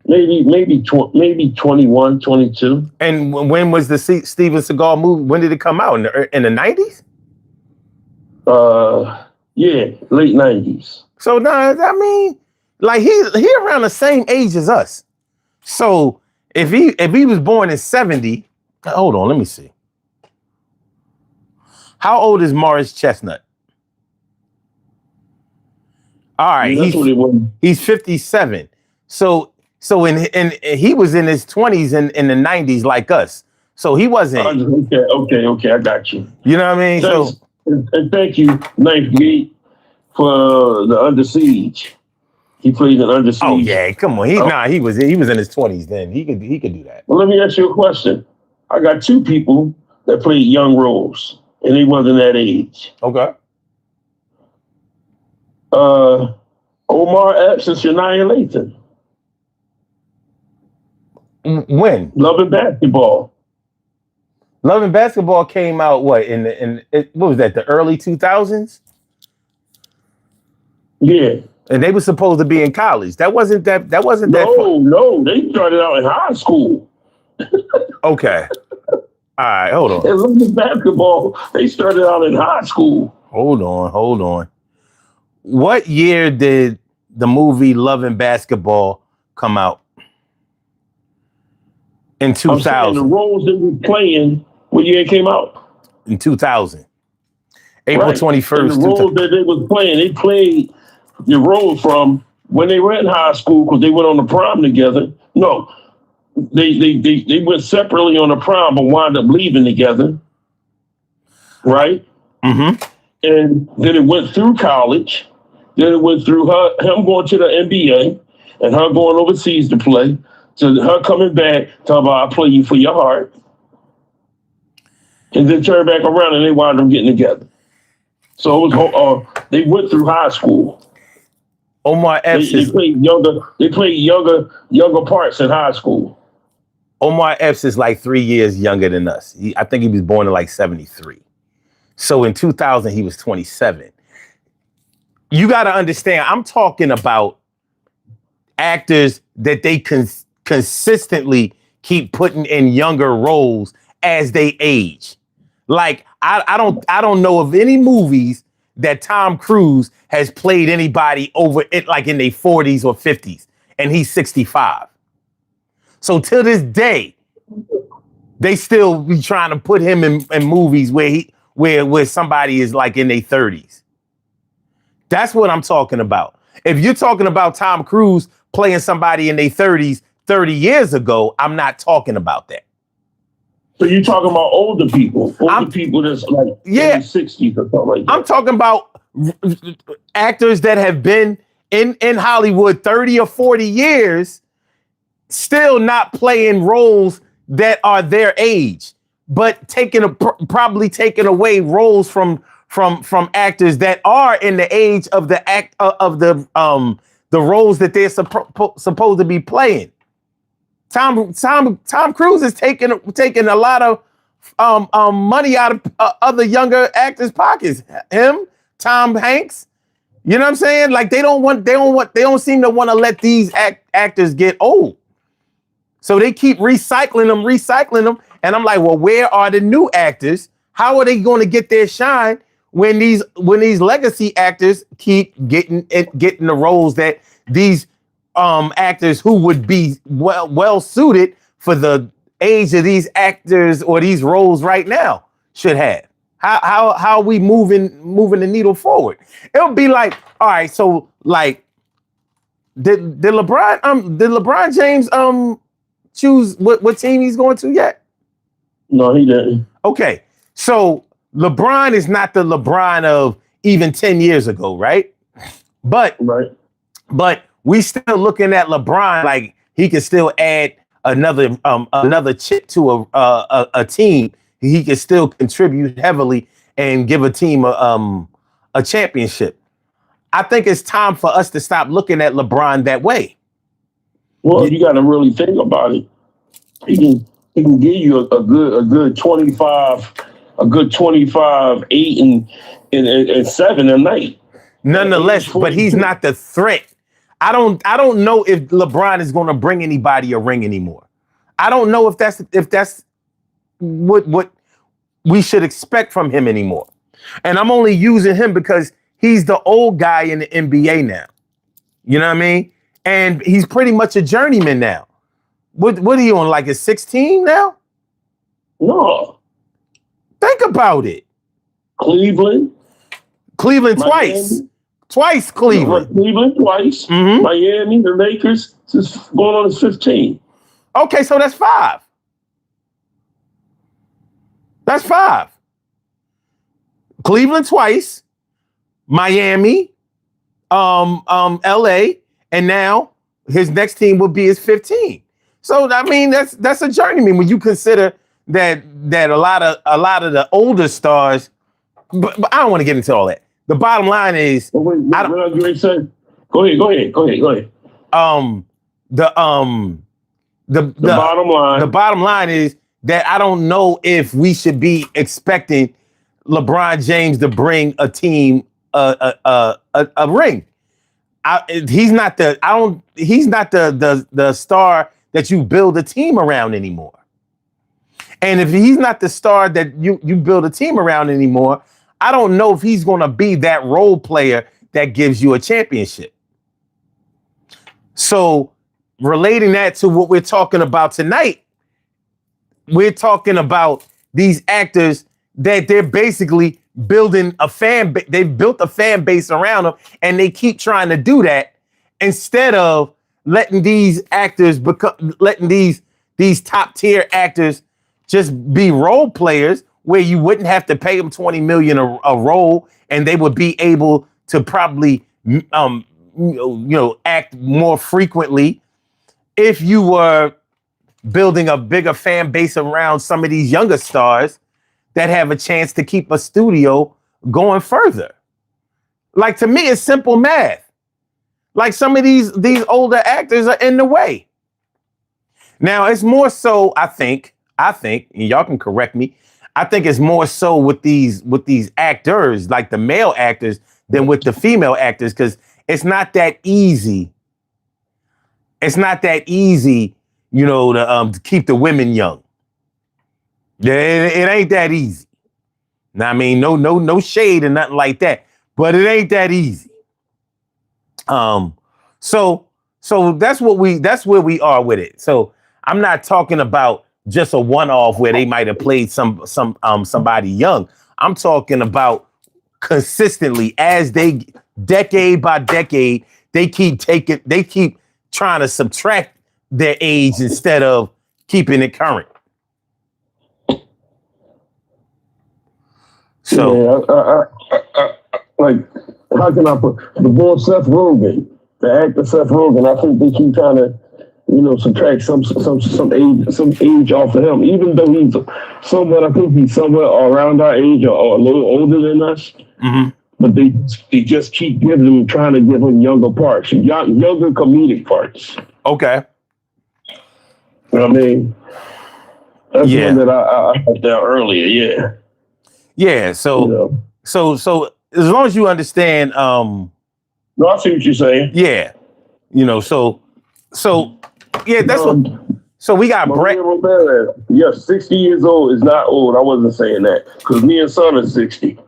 B: Maybe 21, 22.
A: And when was the Steven Seagal movie? When did it come out? In the 90s?
B: Yeah, late 90s.
A: So I mean, like he around the same age as us. So if he was born in 70, hold on, let me see. How old is Morris Chestnut? All right,
B: Yeah, that's what it was.
A: he's 57. So in he was in his 20s in the 90s like us. So he wasn't.
B: Okay. I got you.
A: You know what I mean?
B: Thanks,
A: So
B: and thank you, Ninth Gate, for the Under Siege. He played in Under
A: oh
B: Siege.
A: yeah, come on. He was in his 20s then. He could do that.
B: Well, let me ask you a question. I got two people that played young roles, and they wasn't that age.
A: Okay.
B: Omar Epps and Shania Lathan.
A: When
B: Love and Basketball.
A: Love and Basketball came out, what what was that? The early 2000s,
B: Yeah.
A: and they were supposed to be in college. That wasn't that. That wasn't that fun.
B: No. They started out in high school.
A: Okay. All right. Hold on.
B: And Love and Basketball, they started out in high school.
A: Hold on. What year did the movie Love and Basketball come out? In
B: I'm saying the
A: 2000.
B: roles they were playing, what year it came out?
A: In 2000. April
B: Right.
A: 21st.
B: And the roles that they was playing, they played the role from when they were in high school because they went on the prom together. No, they went separately on the prom but wound up leaving together. Right?
A: Mm-hmm.
B: And then it went through college. Then it went through him going to the NBA and her going overseas to play. To her coming back, talking about I play you for your heart. And then turn back around and they wound up getting together. So it was they went through high school.
A: Omar Epps
B: They played younger parts in high school.
A: Omar Epps is like 3 years younger than us. I think he was born in like 73. So in 2000, he was 27. You got to understand, I'm talking about actors that they consistently keep putting in younger roles as they age. Like I don't know of any movies that Tom Cruise has played anybody over it like in their 40s or 50s, and he's 65. So till this day, they still be trying to put him in movies where somebody is like in their 30s. That's what I'm talking about. If you're talking about Tom Cruise playing somebody in their 30s 30 years ago, I'm not talking about that.
B: So you're talking about older people that's like in their 60s or something like that.
A: I'm talking about actors that have been in Hollywood 30 or 40 years, still not playing roles that are their age, but probably taking away roles from actors that are in the age of the roles that they're supposed to be playing. Tom Cruise is taking a lot of money out of other younger actors' pockets. Him, Tom Hanks. You know what I'm saying? Like they don't seem to want to let these actors get old. So they keep recycling them. And I'm like, well, where are the new actors? How are they going to get their shine when these legacy actors keep getting the roles that these actors who would be well suited for the age of these actors or these roles right now should have? How are we moving the needle forward? It would be like, all right, so like, did LeBron James choose what team he's going to yet?
B: No, he didn't.
A: Okay, so LeBron is not the LeBron of even 10 years ago, right? But we still looking at LeBron like he can still add another chip to a team. He can still contribute heavily and give a team a championship. I think it's time for us to stop looking at LeBron that way.
B: Well, you got to really think about it. He can give you a good 25, 8 and 7 a night.
A: Nonetheless, but he's not the threat. I don't know if LeBron is going to bring anybody a ring anymore. I don't know if that's what we should expect from him anymore. And I'm only using him because he's the old guy in the NBA now. You know what I mean? And he's pretty much a journeyman now. What are you on, like his 16 now?
B: No.
A: Think about it.
B: Cleveland
A: Miami. Twice Cleveland.
B: Cleveland twice.
A: Mm-hmm.
B: Miami, the Lakers, since going on his 15.
A: Okay, so that's 5. That's 5. Cleveland twice, Miami, LA, and now his next team will be his 15. So I mean that's a journeyman when you consider that a lot of the older stars, but I don't want to get into all that. The bottom line is
B: Go ahead.
A: The bottom line is that I don't know if we should be expecting LeBron James to bring a team a ring. He's not the star that you build a team around anymore. And if he's not the star that you build a team around anymore, I don't know if he's going to be that role player that gives you a championship. So relating that to what we're talking about tonight, we're talking about these actors that they're basically building a fan base. They've built a fan base around them, and they keep trying to do that instead of letting these actors letting these top tier actors just be role players where you wouldn't have to pay them $20 million a role, and they would be able to probably act more frequently if you were building a bigger fan base around some of these younger stars that have a chance to keep a studio going further. Like, to me, it's simple math. Like, some of these older actors are in the way. Now, it's more so, I think, and y'all can correct me, I think it's more so with these actors, like the male actors, than with the female actors, because it's not that easy. It's not that easy, to keep the women young. It ain't that easy. Now, I mean, no shade or nothing like that, but it ain't that easy. So that's where we are with it. So I'm not talking about just a one-off where they might have played somebody young. I'm talking about consistently as they decade by decade, they keep trying to subtract their age instead of keeping it current. So,
B: like, how can I put the boy Seth Rogen, the actor Seth Rogen? I think they keep trying to, subtract some age off of him, even though he's somewhat. I think he's somewhere around our age or a little older than us.
A: Mm-hmm.
B: But they just keep trying to give him younger parts, younger comedic parts.
A: Okay.
B: You know what I mean? That's one that I had there earlier. Yeah.
A: Yeah. So so as long as you understand,
B: no, I see what you're saying.
A: Yeah. So yeah, that's what. So we got Brett.
B: Yeah, 60 years old is not old. I wasn't saying that because me and son are 60.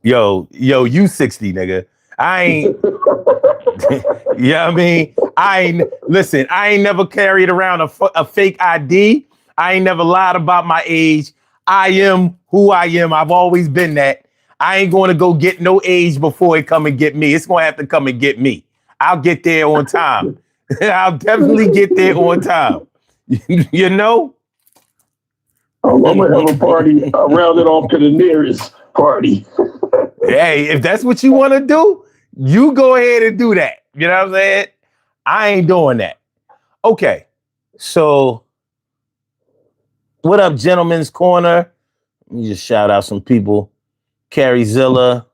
A: Yo, you 60, nigga. I ain't. Yeah, I mean, I ain't never carried around a fake ID. I ain't never lied about my age. I am who I am. I've always been that. I ain't going to go get no age before it come and get me. It's going to have to come and get me. I'll get there on time. I'll definitely get there on time. You know?
B: I'm going to have a party. I'll round it off to the nearest party.
A: Hey, if that's what you want to do, you go ahead and do that. You know what I'm saying? I ain't doing that. Okay. So, what up, Gentlemen's Corner? Let me just shout out some people. Carrie Zilla,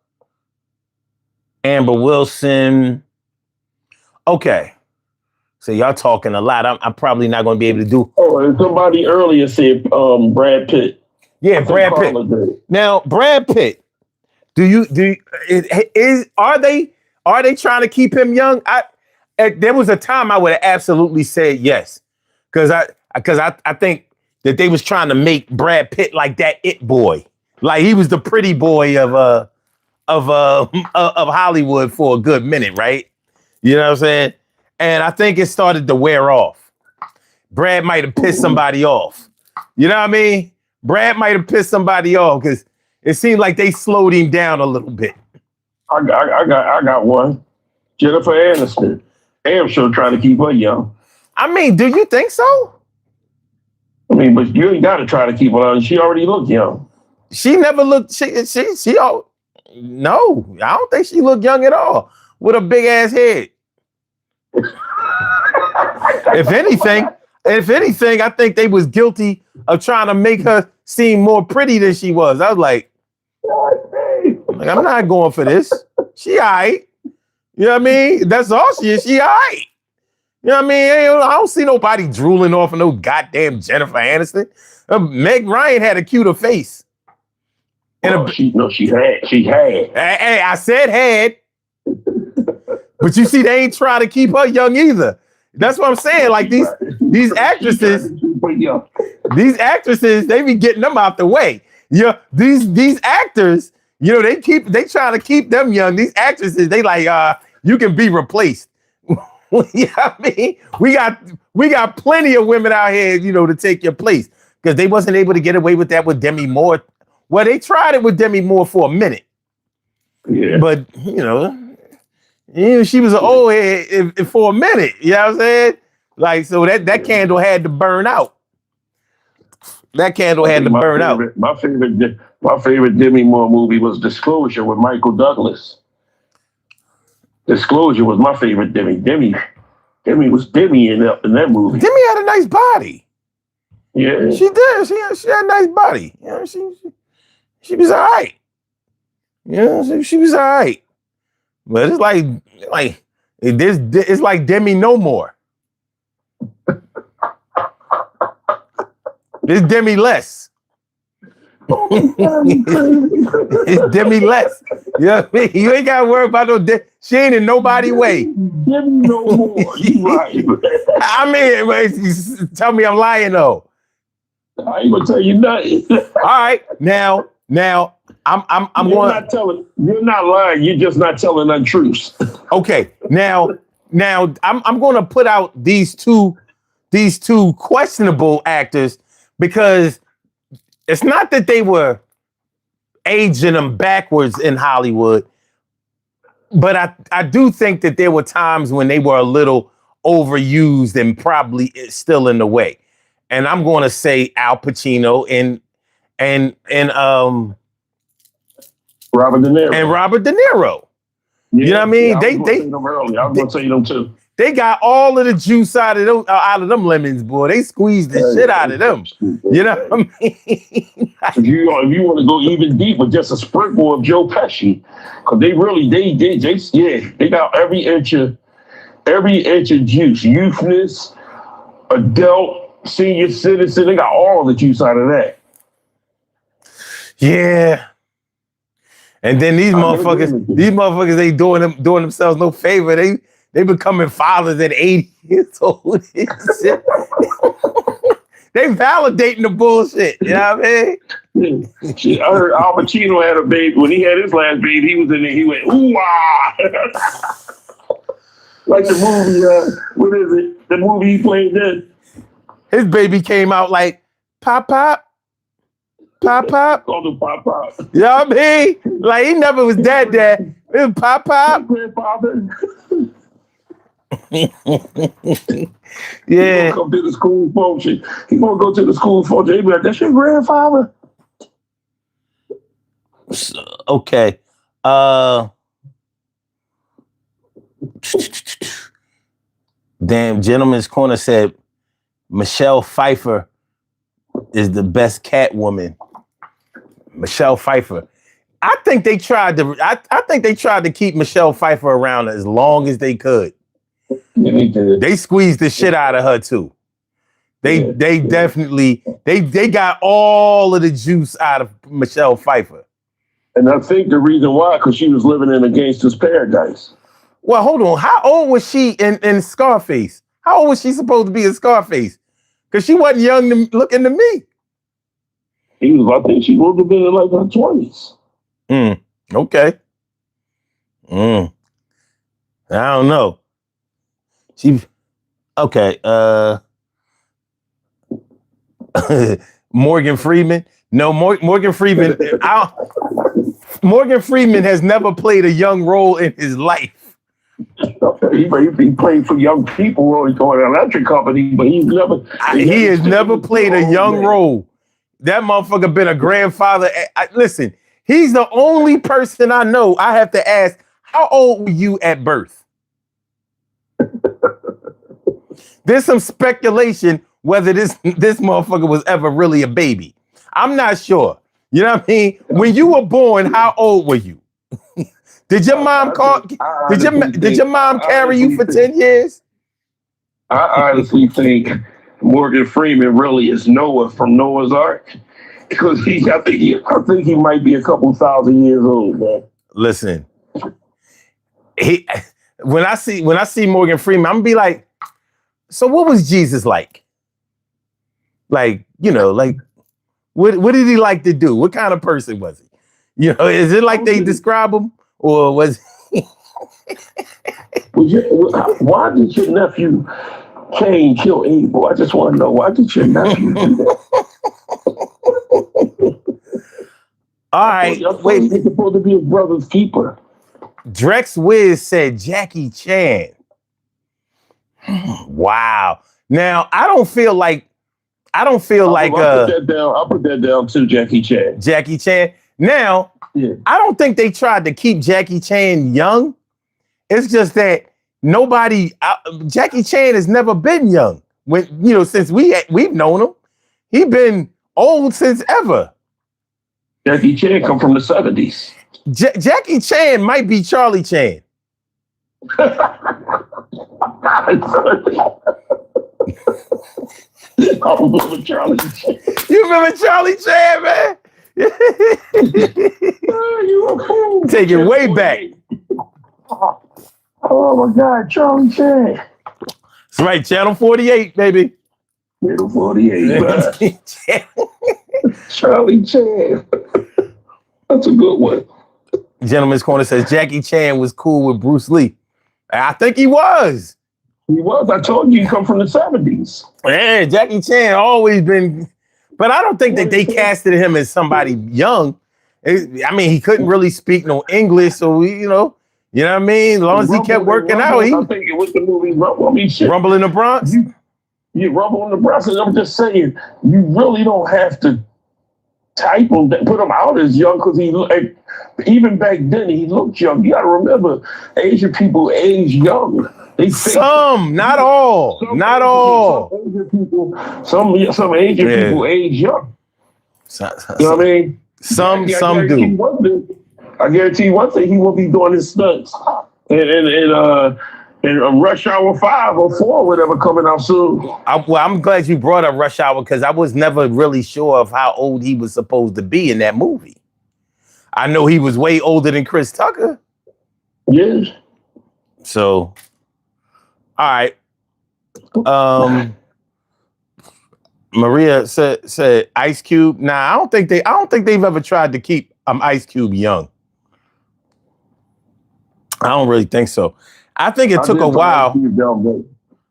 A: Amber Wilson. Okay. So y'all talking a lot. I'm probably not going to be able to do.
B: Oh, and somebody earlier said Brad Pitt.
A: Yeah, Brad Pitt. Now, Brad Pitt. Are they trying to keep him young? There was a time I would have absolutely said yes, because I think that they was trying to make Brad Pitt like that it boy, like he was the pretty boy of Hollywood for a good minute, right? You know what I'm saying? And I think it started to wear off. Brad might have pissed somebody off. You know what I mean? Brad might have pissed somebody off because it seemed like they slowed him down a little bit.
B: I got one. Jennifer Aniston. Damn sure trying to keep her young.
A: I mean, do you think so?
B: I mean, but you ain't got to try to keep her young. She already looked young.
A: She never looked. No, I don't think she looked young at all with a big ass head. If anything, I think they was guilty of trying to make her seem more pretty than she was. I was like I'm not going for this. She all right. You know what I mean? That's all she is. She all right. You know what I mean? I don't see nobody drooling off of no goddamn Jennifer Aniston. Meg Ryan had a cuter face.
B: And she had.
A: Hey, I said had. But you see, they ain't trying to keep her young either. That's what I'm saying. Like these actresses, they be getting them out the way. Yeah, these actors, they trying to keep them young. These actresses, they like, you can be replaced. You know what I mean? We got plenty of women out here, to take your place. Because they wasn't able to get away with that with Demi Moore. Well, they tried it with Demi Moore for a minute.
B: Yeah.
A: But, she was an old head for a minute. You know what I'm saying? Like, so that candle had to burn out. That candle had to burn out.
B: My favorite Demi Moore movie was Disclosure with Michael Douglas. Disclosure was my favorite Demi. Demi was Demi in that movie.
A: Demi had a nice body.
B: Yeah.
A: She did. She had a nice body. She was all right. She was all right. But it's like it's like Demi no more. It's Demi less. It's Demi less. You know what I mean? You ain't got to worry about no. She ain't in nobody way.
B: Demi no more. You right.
A: I mean, tell me I'm lying though.
B: I ain't gonna tell you nothing.
A: All right, now I'm going.
B: You're not lying. You're just not telling untruths.
A: Okay, now I'm going to put out these two questionable actors because it's not that they were aging them backwards in Hollywood, but I do think that there were times when they were a little overused and probably still in the way. And I'm going to say Al Pacino and
B: Robert De Niro.
A: And Robert De Niro. Yeah, you know what I mean?
B: I was going to say them too.
A: They got all of the juice out of them lemons, boy. They squeezed the shit out of them. You know what I mean?
B: If you want to go even deeper, just a sprinkle of Joe Pesci, because they got every inch of juice, youthness, adult, senior citizen. They got all the juice out of that.
A: Yeah. And then these motherfuckers ain't doing themselves no favor. They becoming fathers at 80 years old. They validating the bullshit. You know what I mean?
B: I heard Al Pacino had a baby. When he had his last baby, he was in there. He went, ooh, ah. Like the movie, what is it? The movie he played then.
A: His baby came out like, pop, pop. Pop, pop.
B: Called him Pop Pop.
A: You know what I mean? Like, he never was dad. It was Pop, pop.
B: Grandfather.
A: Yeah.
B: He gonna come to the school function. He gonna go to the school function. He be like, that's your grandfather?
A: Okay. Damn, Gentleman's Corner said Michelle Pfeiffer is the best Catwoman. Michelle Pfeiffer. I think they tried to keep Michelle Pfeiffer around as long as they could. They squeezed the shit out of her too. They definitely got all of the juice out of Michelle Pfeiffer.
B: And I think the reason why, because she was living in a gangster's paradise.
A: Well, hold on. How old was she in Scarface? How old was she supposed to be in Scarface? Because she wasn't young looking to me.
B: I think she would have been in like her 20s.
A: Okay. I don't know. Okay. Morgan Freeman. No, Morgan Freeman. Morgan Freeman has never played a young role in his life.
B: He played for young people or an electric company, but
A: He has never played a young role. That motherfucker been a grandfather. Listen, he's the only person I know I have to ask, how old were you at birth? There's some speculation whether this motherfucker was ever really a baby. I'm not sure. You know what I mean? When you were born, how old were you? Did your mom did your mom carry you for 10 years?
B: I honestly think Morgan Freeman really is Noah from Noah's Ark. Because I think he might be a couple thousand years old, man.
A: Listen, when I see Morgan Freeman, I'm gonna be like, so what was Jesus like? Like, what did he like to do? What kind of person was he? Is it like they describe him, or was he?
B: Why did your nephew Cain kill Abel? I just want to know, why did your nephew do that?
A: All right, wait.
B: He's supposed to be his brother's keeper.
A: Drex Wiz said Jackie Chan. Wow. Now I don't feel like I'll put
B: that down too, Jackie Chan.
A: Jackie Chan. Now, yeah. I don't think they tried to keep Jackie Chan young. It's just that Jackie Chan has never been young. Since we've known him, he's been old since ever.
B: Jackie Chan come from the 70s.
A: Jackie Chan might be Charlie Chan.
B: I remember Charlie Chan.
A: You remember Charlie Chan, man?
B: You a fool.
A: Take it way back.
B: Oh my God, Charlie Chan.
A: That's right, Channel 48, baby.
B: Channel 48, Charlie Chan. That's a good one.
A: Gentleman's Corner says Jackie Chan was cool with Bruce Lee. I think he was.
B: He was. I told you he come from the 70s.
A: Yeah, Jackie Chan always been, but I don't think that they casted him as somebody young. He couldn't really speak no English, so you know what I mean? As long as he kept working out,
B: I think it was the movie Rumble.
A: Rumble in the Bronx?
B: Rumble in the Bronx. And I'm just saying, you really don't have to type him, put him out as young, because even back then he looked young. You got to remember, Asian people age young.
A: Not all.
B: Some Asian people age young. You know what I mean?
A: Some do.
B: I guarantee you one thing: he will be doing his stunts in Rush Hour 5 or 4, whatever, coming out soon.
A: I'm glad you brought up Rush Hour, because I was never really sure of how old he was supposed to be in that movie. I know he was way older than Chris Tucker.
B: Yes.
A: So, all right. Maria said Ice Cube. Nah, I don't think they've ever tried to keep Ice Cube young. I don't really think so. I think it took a while.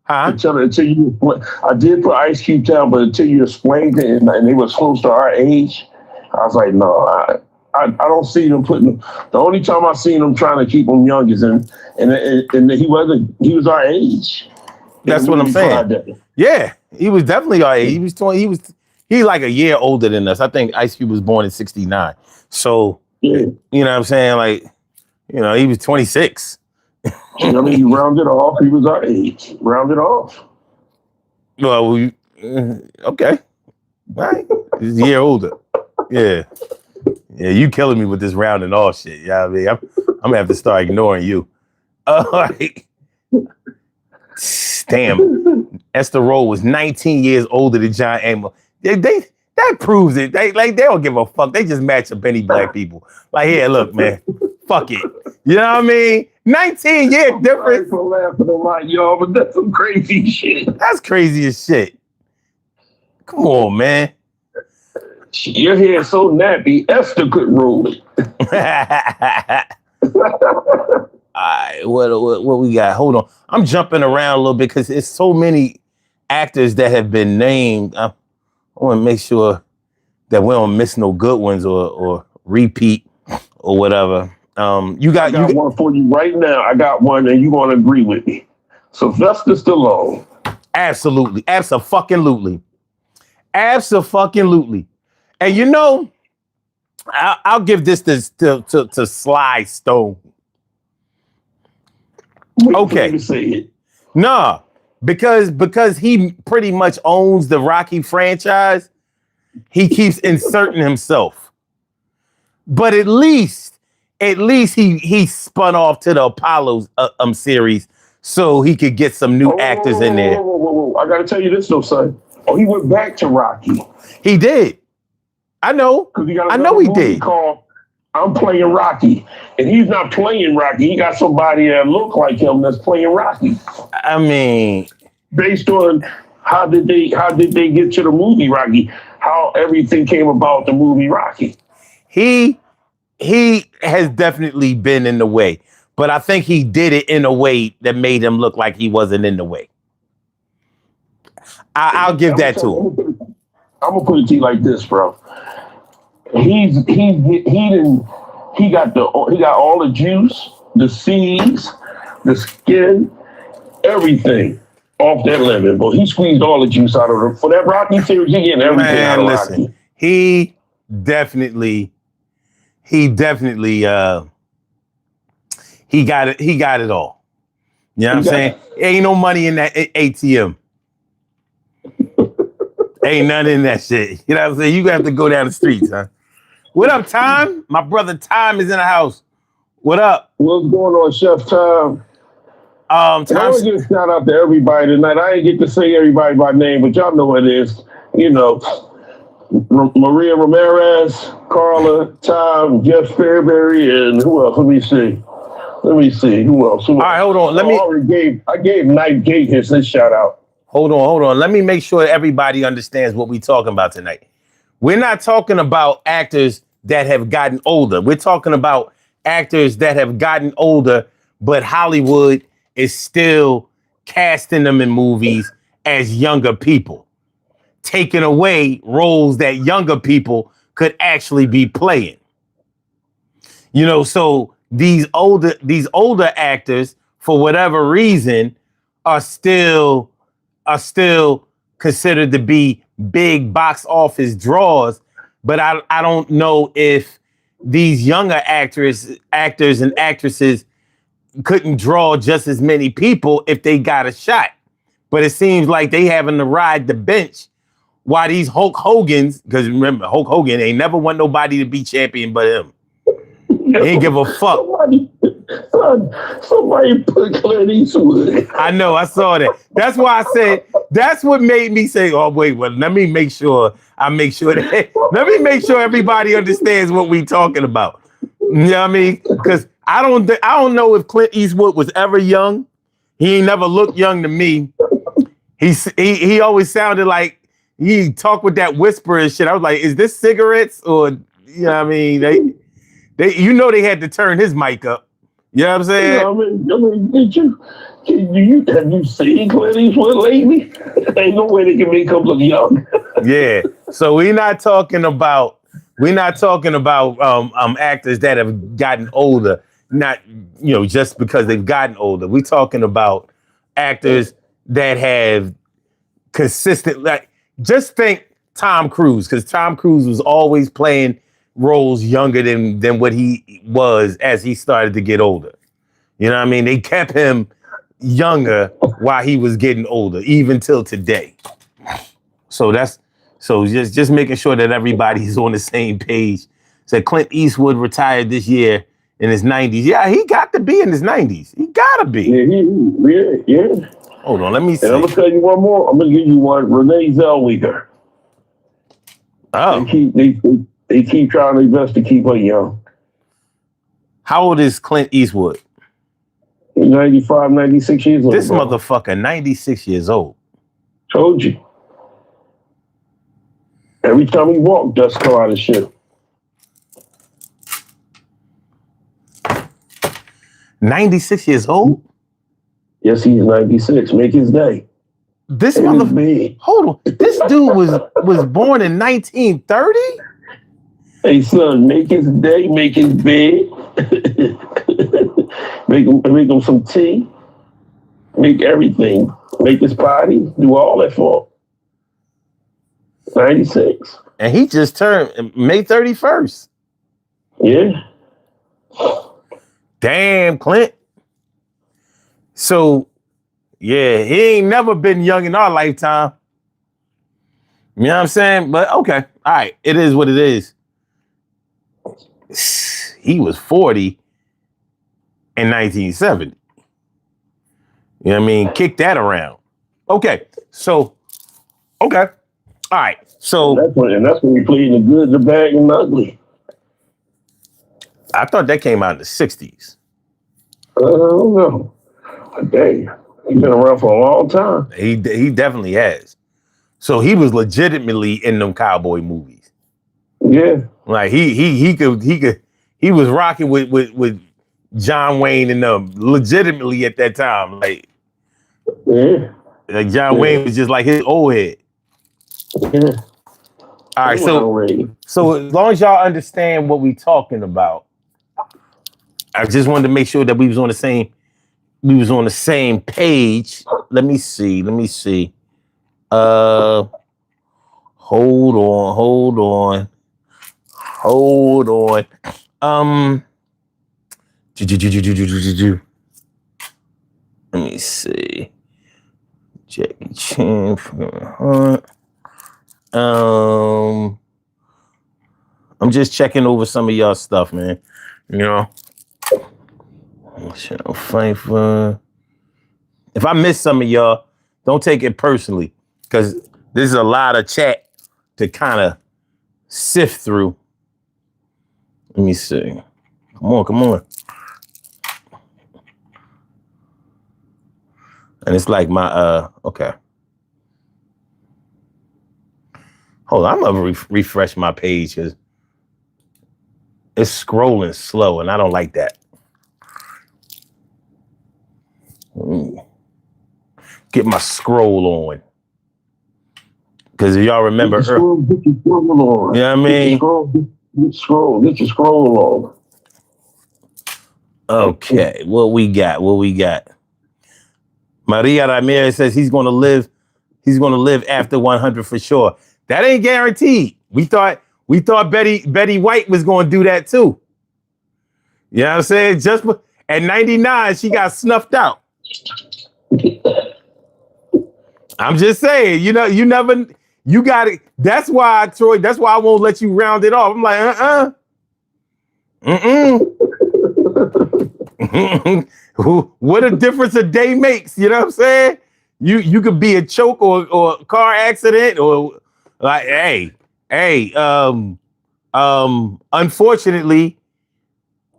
B: I did put Ice Cube down, but until you explained it and they was close to our age, I was like, no, I don't see them putting. The only time I seen them trying to keep him young is and he was our age.
A: That's what I'm saying. Yeah, he was definitely our age. He was 20. He's like a year older than us. I think Ice Cube was born in '69. So you know what I'm saying? Like, he was 26.
B: I mean, you rounded off. He was our age. Rounded off.
A: Well, okay. All right. He's a year older. Yeah. Yeah, you killing me with this rounding off shit. Yeah, I mean, I'm gonna have to start ignoring you. All right. Damn. Esther Rowe was 19 years older than John Amos. That proves it. They don't give a fuck. They just match up any black people. Like, here, look, man. Fuck it. You know what I mean? 19 year difference.
B: I'm laughing a lot, y'all, but that's some crazy shit.
A: That's crazy as shit. Come on, man.
B: Your hair is so nappy, Esther could roll it.
A: All right, what we got? Hold on. I'm jumping around a little bit because it's so many actors that have been named. I want to make sure that we don't miss no good ones or repeat or whatever.
B: I got one for you right now. I got one, and you're gonna agree with me. Sylvester Stallone.
A: Absolutely, absolutely, absolutely. And you know, I'll give this to Sly Stone. Okay,
B: To say it.
A: nah, because he pretty much owns the Rocky franchise. He keeps inserting himself, but at least he spun off to the Apollo series so he could get some new actors in there.
B: Whoa. I gotta tell you this though, son. Oh, he went back to Rocky.
A: He did. I know. I know he did.
B: Called I'm Playing Rocky, and he's not playing Rocky. He got somebody that look like him that's playing Rocky.
A: I mean,
B: based on how did they get to the movie Rocky? How everything came about the movie Rocky?
A: He has definitely been in the way, but I think he did it in a way that made him look like he wasn't in the way. I'll give that to him.
B: I'm gonna put it to you like this, bro. He got all the juice, the seeds, the skin, everything off that lemon. But he squeezed all the juice out of it. For that Rocky series, he getting everything out of Rocky.
A: He definitely he got it all. You know what I'm saying? Ain't no money in that ATM. Ain't none in that shit. You know what I'm saying? You have to go down the streets, huh? What up, Time? My brother Time is in the house. What up?
B: What's going on, Chef Time? I want to give a shout out to everybody tonight. I ain't get to say everybody by name, but y'all know what it is. You know, Maria Ramirez, Carla, Tom, Jeff Fairbury, and who else? Let me see. Who else?
A: All right, hold on.
B: I gave Knife Gate his shout out.
A: Hold on. Let me make sure everybody understands what we're talking about tonight. We're not talking about actors that have gotten older. We're talking about actors that have gotten older, but Hollywood is still casting them in movies as younger people, taking away roles that younger people could actually be playing. You know, so these older actors, for whatever reason, are still considered to be big box office draws, but I don't know if these younger actors and actresses couldn't draw just as many people if they got a shot. But it seems like they having to ride the bench while these Hulk Hogans, because remember, Hulk Hogan ain't never want nobody to be champion but him. He ain't give a fuck.
B: Somebody put Clint Eastwood.
A: I know, I saw that. That's why I said, that's what made me say, oh, wait, well, let me make sure everybody understands what we talking about. You know what I mean? Because I don't know if Clint Eastwood was ever young. He ain't never looked young to me. He always sounded like he talked with that whisper and shit. I was like, is this cigarettes or, you know what I mean? They they had to turn his mic up. You know what I'm saying?
B: I mean, have you seen Clint Eastwood lately? Ain't no way they can make him look young.
A: Yeah. So we're not talking about actors that have gotten older, not just because they've gotten older. We're talking about actors that have consistent, like, just think Tom Cruise, because Tom Cruise was always playing roles younger than what he was as he started to get older. You know what I mean? They kept him younger while he was getting older, even till today. So just making sure that everybody's on the same page. So Clint Eastwood retired this year in his 90s. Yeah, he got to be in his 90s. He gotta be.
B: Yeah.
A: Hold on, let me see.
B: And I'm gonna tell you one more. I'm gonna give you one. Renee Zellweger.
A: Oh.
B: They keep trying their best to keep her young.
A: How old is Clint Eastwood?
B: 95, 96 years old.
A: This motherfucker, 96 years old.
B: Told you. Every time he walked, dust come out of shit.
A: 96 years old?
B: Yes, he's 96. Make his day.
A: This motherfucker. Hold on. This dude was born in 1930?
B: Hey son, make his day, make his bed, make him some tea, make everything, make his body, do all that for him. 96.
A: And he just turned May 31st.
B: Yeah.
A: Damn, Clint. So, yeah, he ain't never been young in our lifetime. You know what I'm saying? But okay, all right, it is what it is. He was 40 in 1970. You know what I mean? Kick that around. Okay, so, okay, all right. So
B: And that's when he played the good, the bad, and the ugly.
A: I thought that came out in the 60s.
B: I don't know. Dang, he's been around for a long time.
A: He definitely has. So he was legitimately in them cowboy movies.
B: Yeah.
A: Like he was rocking with John Wayne and them legitimately at that time. Like John Wayne was just like his old head.
B: Yeah.
A: All right, so as long as y'all understand what we talking about, I just wanted to make sure that we was on the same page. Let me see. Hold on. Let me see. Jackie Chan. I'm just checking over some of y'all stuff, man. You know. Pfeiffer. If I miss some of y'all, don't take it personally, because there's a lot of chat to kind of sift through. Let me see. Come on. And it's like my okay. Hold on, I'm gonna refresh my page because it's scrolling slow, and I don't like that. Get my scroll on. Because if y'all remember,
B: get your scroll on.
A: You know what I mean?
B: Get your scroll on.
A: Okay, what we got? Maria Ramirez says he's gonna live after 100 for sure. That ain't guaranteed. We thought Betty White was gonna do that too. You know what I'm saying? Just at 99, she got snuffed out. I'm just saying, you got it. That's why, Troy, I won't let you round it off. I'm like, what a difference a day makes, you know what I'm saying? You could be a choke or a car accident or like, unfortunately,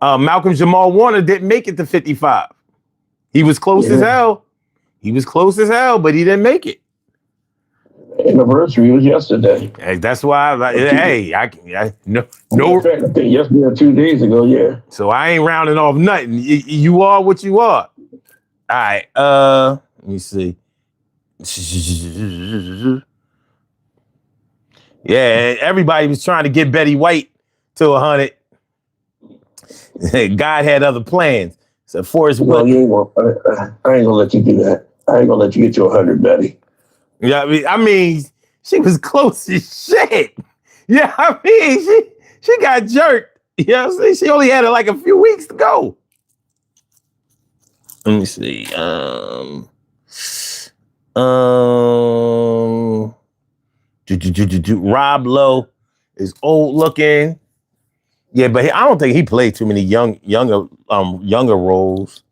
A: Malcolm Jamal Warner didn't make it to 55. He was close as hell. But he didn't make it.
B: Anniversary was yesterday.
A: Hey, that's why. No.
B: In fact, I think yesterday or 2 days ago. Yeah.
A: So I ain't rounding off nothing. You are what you are. All right. Let me see. Yeah, everybody was trying to get Betty White to 100. God had other plans. So Forrest
B: I ain't gonna let you do that. I ain't gonna let you get to 100, Betty.
A: Yeah, I mean, she was close as shit. Yeah, I mean, she got jerked. You know what I'm saying? She only had like a few weeks to go. Let me see. Rob Lowe is old looking. Yeah, but I don't think he played too many younger roles.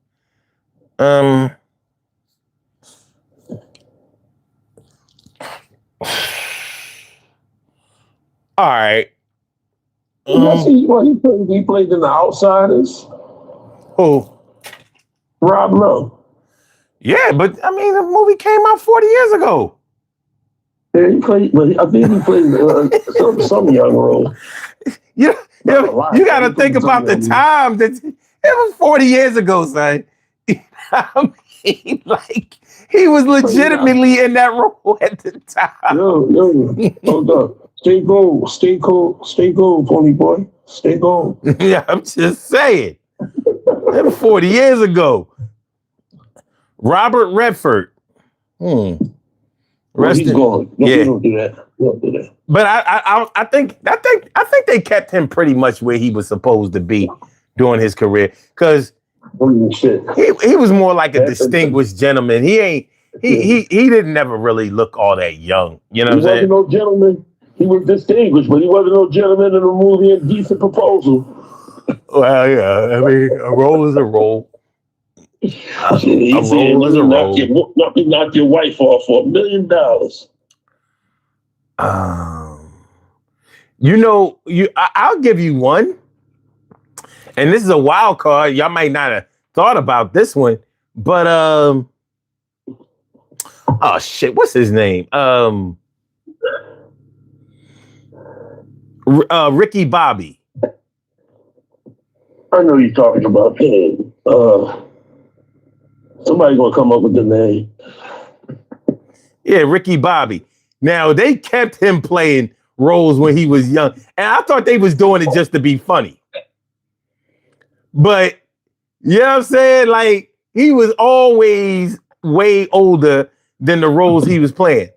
A: All right.
B: He played in The Outsiders.
A: Who?
B: Rob Lowe.
A: Yeah, but I mean, the movie came out 40 years ago.
B: Yeah, he played, but I think he played some young role.
A: You got to think about the time that it was 40 years ago, son. I mean, like, he was legitimately in that role at the time.
B: Hold up. Stay gold, Pony boy. Stay gold.
A: Yeah, I'm just saying. That was 40 years ago. Robert Redford.
B: Well,
A: Rest
B: he's
A: in,
B: gone. No, we
A: yeah.
B: don't do that. We don't do that.
A: But I think they kept him pretty much where he was supposed to be during his career, because
B: Shit.
A: he was more like a distinguished gentleman. He didn't never really look all that young. You know what I'm saying?
B: He wasn't no gentleman. He was distinguished, but he wasn't no gentleman in a movie and decent proposal.
A: Well, yeah. I mean, a role is a role. A role is a role.
B: Knock your wife off for $1 million.
A: I'll give you one, and this is a wild card. Y'all might not have thought about this one, but oh shit, what's his name? Ricky Bobby.
B: I know you're talking about him. Somebody gonna come up with the name.
A: Yeah, Ricky Bobby. Now, they kept him playing roles when he was young, and I thought they was doing it just to be funny. But, you know what I'm saying? Like, he was always way older than the roles he was playing.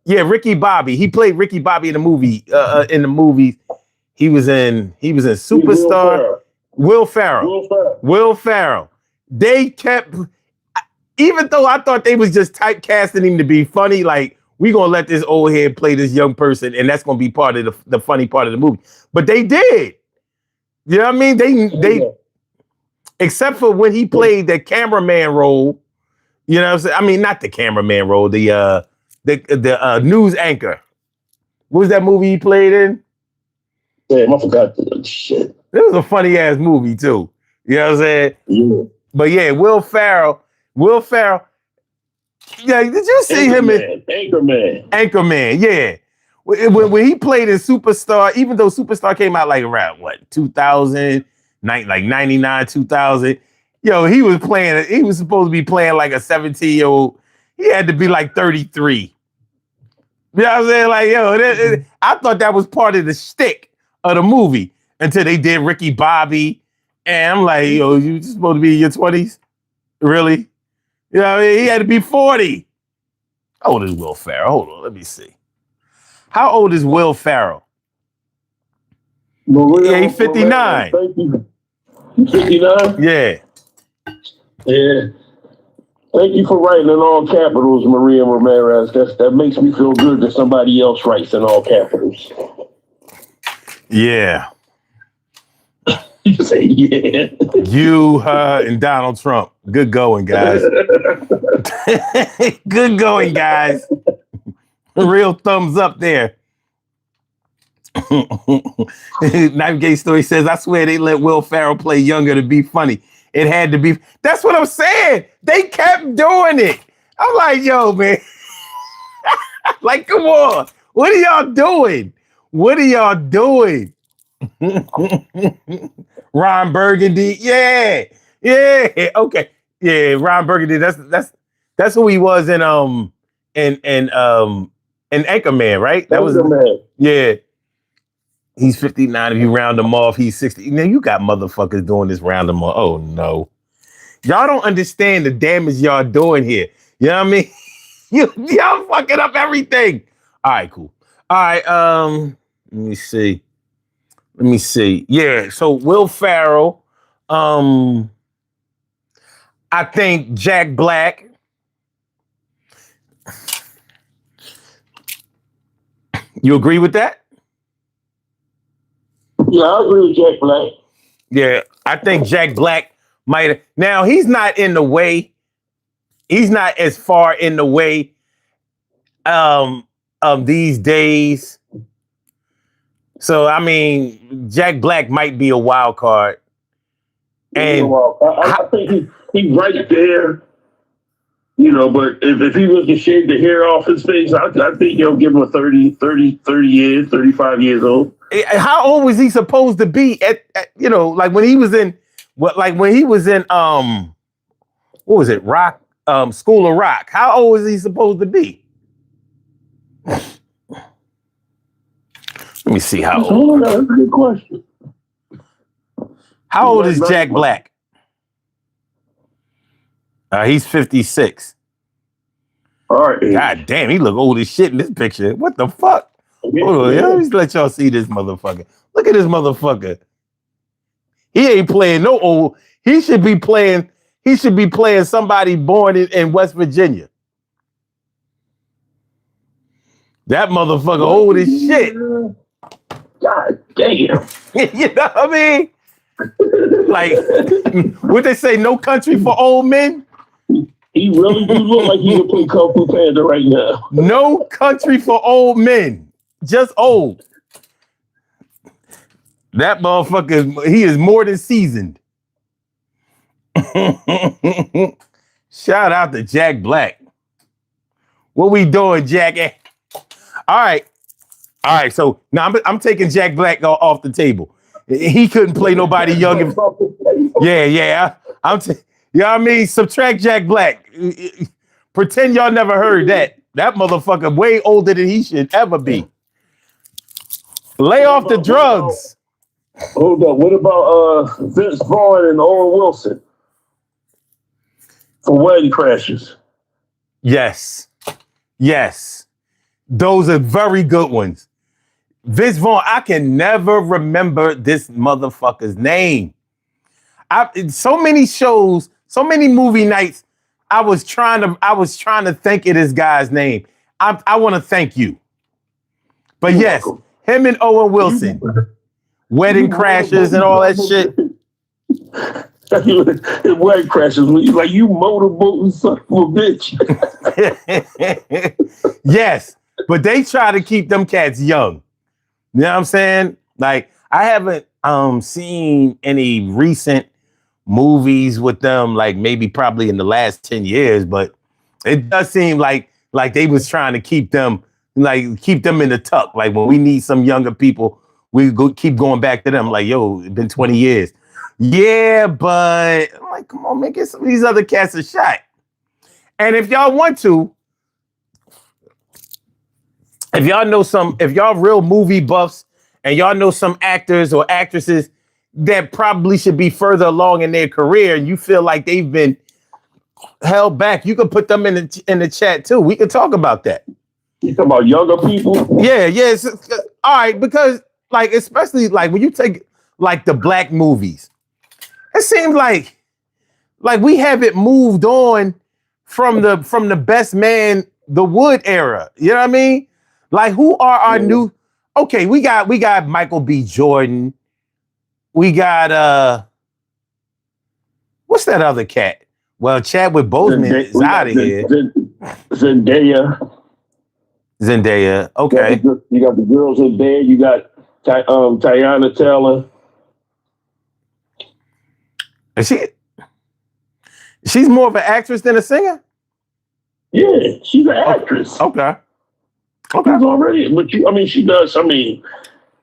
A: Yeah, Ricky Bobby. He played Ricky Bobby in the movie. In the movies, he was in Superstar. Will Ferrell. They kept, even though I thought they was just typecasting him to be funny, like, we gonna let this old head play this young person, and that's gonna be part of the funny part of the movie. But they did. You know what I mean? They except for when he played the cameraman role. You know what I'm saying? I mean, not the cameraman role, the news anchor. What was that movie he played in?
B: Damn, I forgot that shit.
A: It was a funny ass movie too. You know what I'm saying?
B: Yeah.
A: But yeah, Will Ferrell. Yeah, did you see him in Anchorman? Yeah. When he played in Superstar, even though Superstar came out like around 2000, like 99, 2000, he was supposed to be playing like a 17-year-old. He had to be like 33. You know what I'm saying? Like, I thought that was part of the shtick of the movie until they did Ricky Bobby. And I'm like, you supposed to be in your 20s? Really? You know what I mean? He had to be 40. How old is Will Ferrell? Hold on, let me see. How old is Will Ferrell?
B: Yeah,
A: he's 59.
B: Thank you. 59?
A: Yeah.
B: Yeah. Thank you for writing in all capitals, Maria Ramirez. That makes me feel good that somebody else writes in all capitals.
A: Yeah.
B: You say yeah.
A: You, her, and Donald Trump. Good going, guys. Good going, guys. Real thumbs up there. Navigate Story says, I swear they let Will Ferrell play younger to be funny. It had to be. That's what I'm saying. They kept doing it. I'm like, yo, man. Like, come on. What are y'all doing? Ron Burgundy. Yeah. Okay. Yeah, Ron Burgundy. That's who he was in Anchorman, right? That was
B: Anchorman.
A: Yeah. He's 59. If you round him off, he's 60. Now you got motherfuckers doing this round him off. Oh no. Y'all don't understand the damage y'all doing here. You know what I mean? Y'all fucking up everything. All right, cool. All right, let me see. Yeah, so Will Ferrell, I think Jack Black. You agree with that?
B: Yeah, I agree with Jack Black.
A: Yeah, I think Jack Black might have. Now, he's not in the way. He's not as far in the way of these days. So, I mean, Jack Black might be a wild card. And
B: I think he's right there. But if he was to shave the hair off his face, I think you'll give him a 30 years, 35 years old.
A: How old was he supposed to be at like when he was in what was it, Rock, School of Rock? How old was he supposed to be? Let me see how
B: That's
A: old.
B: a good question.
A: How old is Jack Black? He's 56.
B: All right.
A: God damn, he look old as shit in this picture. What the fuck? Hold on, let me let y'all see this motherfucker. Look at this motherfucker. He ain't playing no old. He should be playing somebody born in West Virginia. That motherfucker old as shit.
B: God damn.
A: You know what I mean? Like, what they say, no country for old men?
B: He really do look like he could play Kung Fu Panda right now.
A: No country for old men. Just old. That motherfucker, he is more than seasoned. Shout out to Jack Black. What we doing, Jackie? All right. So now I'm taking Jack Black off the table. He couldn't play nobody young. Yeah. You know what I mean? Subtract Jack Black. Pretend y'all never heard that. That motherfucker way older than he should ever be. Lay off the drugs.
B: Hold up. What about Vince Vaughn and Owen Wilson for Wedding Crashers?
A: Yes. Those are very good ones. Vince Vaughn, I can never remember this motherfucker's name. So many shows, so many movie nights, I was trying to think of this guy's name. I want to thank you. But
B: You're
A: yes,
B: welcome.
A: him and Owen Wilson. Wedding Crashers and all that shit.
B: Wedding Crashers, like you motorboating son of a bitch.
A: Yes, but they try to keep them cats young. You know what I'm saying? Like, I haven't seen any recent movies with them, like maybe probably in the last 10 years, but it does seem like they was trying to keep them in the tuck. Like, when we need some younger people, we keep going back to them. Like, yo, it's been 20 years. Yeah, but I'm like, come on, man, get some of these other cats a shot. And if y'all want to, if y'all real movie buffs and y'all know some actors or actresses that probably should be further along in their career and you feel like they've been held back, you can put them in the chat too. We can talk about that.
B: You talking about younger people?
A: Yeah. All right, because like, especially like when you take like the black movies, it seems like we haven't moved on from the Best Man, the Wood era. You know what I mean? Like, who are our new? Okay, we got Michael B. Jordan. We got what's that other cat? Well, Chadwick Boseman is out of here. Zendaya. Okay.
B: You got the girls in there. You got Tiana Taylor.
A: Is she's more of an actress than a singer?
B: Yeah, she's an actress.
A: Okay.
B: She's already, but she does.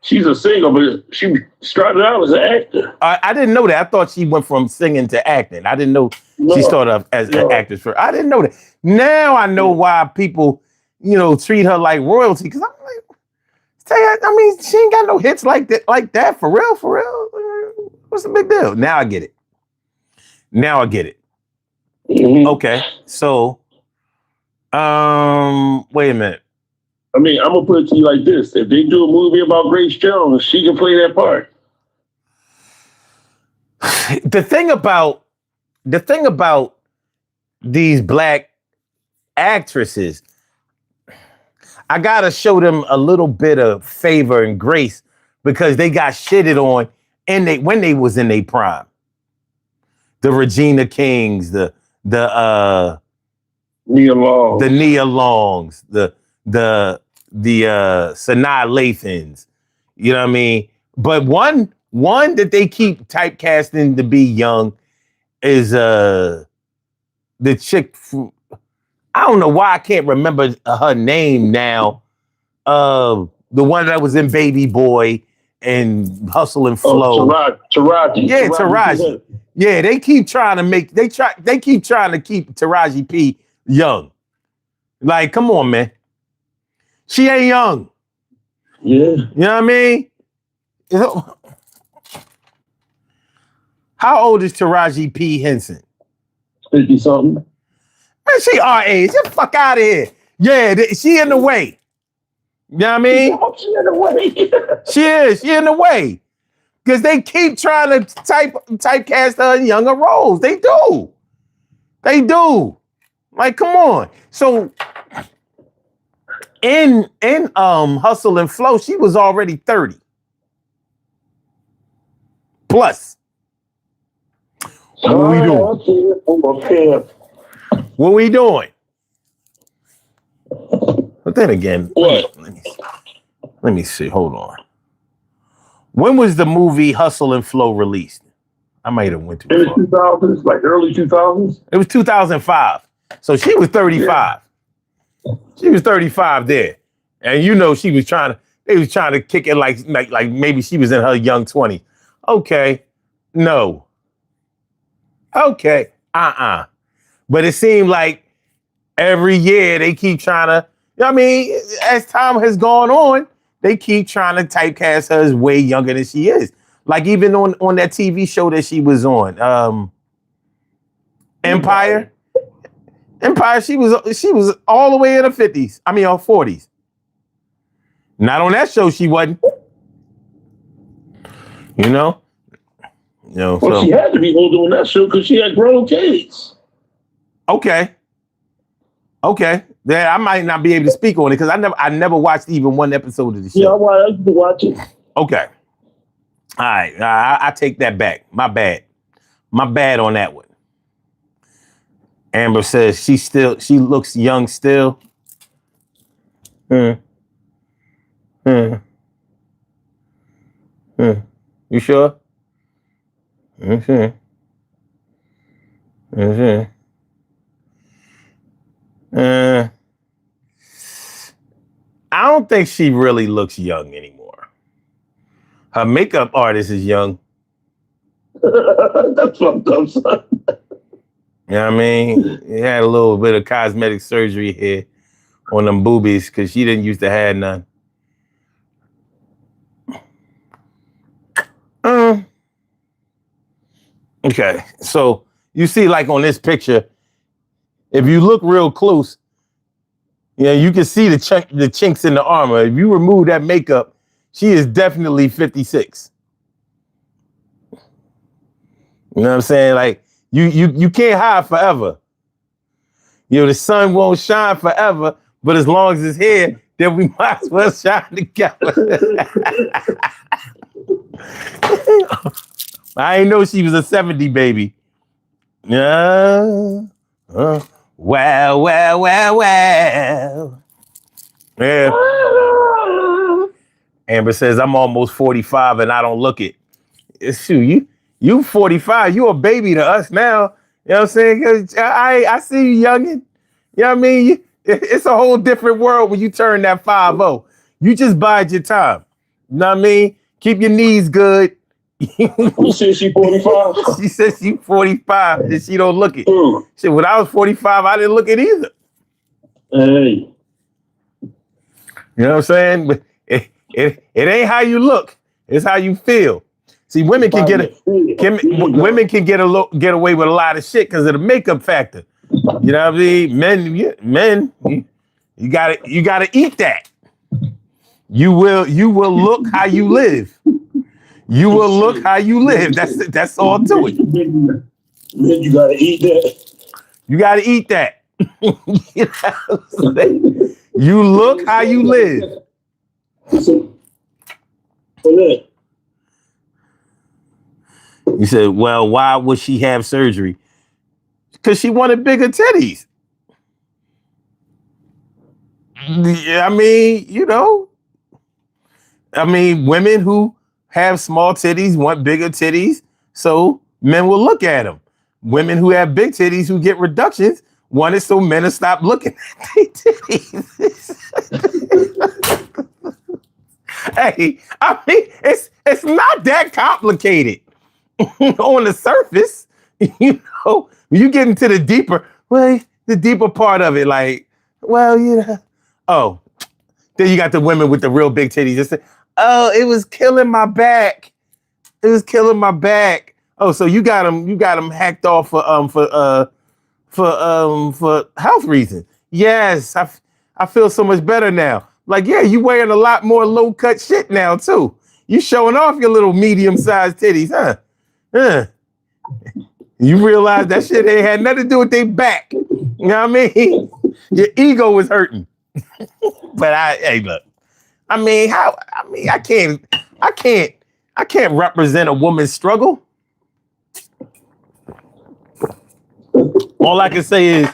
B: She's a singer, but she started out as an actor.
A: I didn't know that. I thought she went from singing to acting. I didn't know she started off as an actress first. I didn't know that. Now I know why people, treat her like royalty. Because I'm like, she ain't got no hits like that for real. What's the big deal? Now I get it.
B: Mm-hmm.
A: Okay, so, wait a minute.
B: I'm gonna put it to you like this: if they do a movie about Grace Jones, she can play that part.
A: The thing about these black actresses, I gotta show them a little bit of favor and grace because they got shitted on when they was in their prime. The Regina Kings, the Nia Longs, the Sanaa Lathans, you know what I mean? But one that they keep typecasting to be young is the chick. I don't know why I can't remember her name now. The one that was in Baby Boy and Hustle and Flow.
B: Taraji.
A: Yeah, Taraji. Yeah, they keep trying to keep Taraji P young. Like, come on, man. She ain't young.
B: Yeah.
A: You know what I mean? How old is Taraji P. Henson?
B: 50 something.
A: Man, she our age. Get the fuck out of here. Yeah, she in the way. You know what I mean?
B: She in the way.
A: She is. She in the way. Because they keep trying to typecast her in younger roles. They do. They do. Like, come on. So in Hustle and Flow, she was already 30. Plus. What we doing? What we doing? But then again,
B: what?
A: Let me see. Hold on. When was the movie Hustle and Flow released? I might have went too far.
B: 2000s, like early 2000s.
A: It was 2005. So she was 35. Yeah. She was 35 there. And you know they was trying to kick it like maybe she was in her young 20s. Okay. No. Okay. But it seemed like every year they keep trying to, you know what I mean, as time has gone on, they keep trying to typecast her as way younger than she is. Like even on that TV show that she was on, Empire. Empire, she was all the way in her 50s. I mean, her 40s. Not on that show, she wasn't. You know?
B: Well, so, she had to be older on that show because she had grown kids.
A: Okay. Yeah, I might not be able to speak on it because I never watched even one episode of the show.
B: Yeah, I used to watch it.
A: Okay. All right. I take that back. My bad. My bad on that one. Amber says she looks young still. You sure? Okay. I don't think she really looks young anymore. Her makeup artist is young.
B: That's fucked up, son.
A: You know what I mean? He had a little bit of cosmetic surgery here on them boobies because she didn't used to have none. Okay, so you see like on this picture, if you look real close, you can see the chinks in the armor. If you remove that makeup, she is definitely 56. You know what I'm saying? Like you can't hide forever. The sun won't shine forever, but as long as it's here, then we might as well shine together. I ain't know she was a 70 baby. Yeah. Well. Yeah. Amber says, I'm almost 45 and I don't look it. Shoot, you 45, you a baby to us now. You know what I'm saying? I see you youngin'. You know what I mean? It's a whole different world when you turn that 5-0. You just bide your time. You know what I mean? Keep your knees good.
B: Who said she 45?
A: She says she's 45 and she don't look it.
B: Mm.
A: Shit, when I was 45, I didn't look it either.
B: Hey.
A: You know what I'm saying? But it ain't how you look. It's how you feel. See, women can get away with a lot of shit because of the makeup factor. You know what I mean? Men, you gotta eat that. You will look how you live. You will look how you live. That's all to it.
B: You gotta eat that.
A: You gotta eat that. You look how you live. You said, well, why would she have surgery? Because she wanted bigger titties. I mean, women who have small titties want bigger titties, so men will look at them. Women who have big titties who get reductions want it so men will stop looking at their titties. Hey, I mean, it's not that complicated on the surface. When you get into the deeper part of it, like, well, Then you got the women with the real big titties. Just say, oh, it was killing my back. It was killing my back. Oh, so you got them hacked off for health reasons. Yes, I feel so much better now. Like, yeah, you wearing a lot more low cut shit now too. You showing off your little medium sized titties, huh? You realize that shit ain't had nothing to do with their back. You know what I mean? Your ego was hurting. But hey, look. I can't represent a woman's struggle. All I can say is,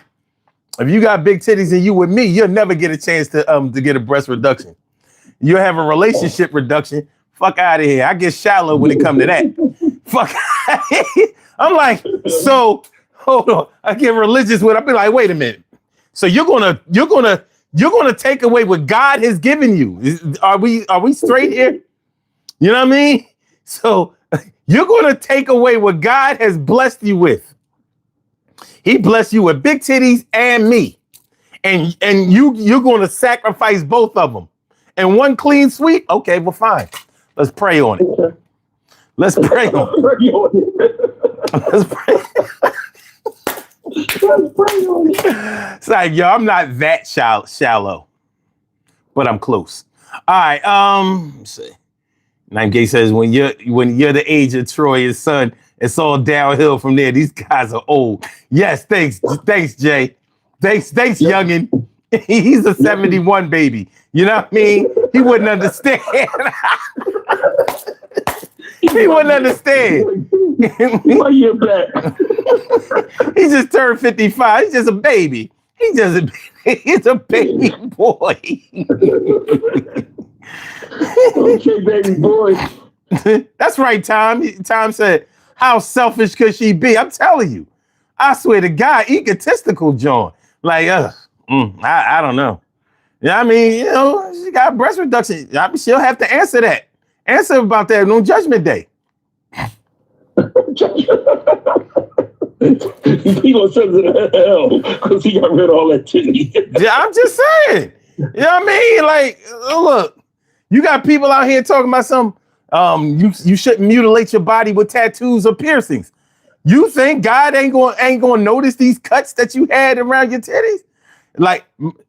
A: if you got big titties and you with me, you'll never get a chance to get a breast reduction. You'll have a relationship reduction. Fuck out of here. I get shallow when it comes to that. Fuck. I'm like, so hold on. I get religious with it. I be like, wait a minute. So you're gonna take away what God has given you. Are we straight here? You know what I mean? So you're gonna take away what God has blessed you with. He blessed you with big titties and me. And you're gonna sacrifice both of them. And one clean sweep? Okay, well, fine. Let's pray on it. Let's pray on it. Let's pray. Let's pray on it. It's like, yo, I'm not that shallow, but I'm close. All right. Let's see. Nine Gay says, when you're the age of Troy's son, it's all downhill from there. These guys are old. Yes, thanks, Jay. Thanks, youngin. He's a 71 baby. You know what I mean? He wouldn't understand. He wouldn't understand.
B: You're back.
A: He just turned 55. He's just a baby. He's a baby boy.
B: Okay, baby boy.
A: That's right, Tom. Tom said, how selfish could she be? I'm telling you. I swear to God, egotistical, John. Like, I don't know. Yeah, I mean, she got breast reduction. She'll have to answer that. Answer about that on Judgment Day.
B: He gonna send it to hell because he got rid of all that titty.
A: Yeah, I'm just saying. You know what I mean? Like, look, you got people out here talking about some. You shouldn't mutilate your body with tattoos or piercings. You think God ain't gonna notice these cuts that you had around your titties? Like,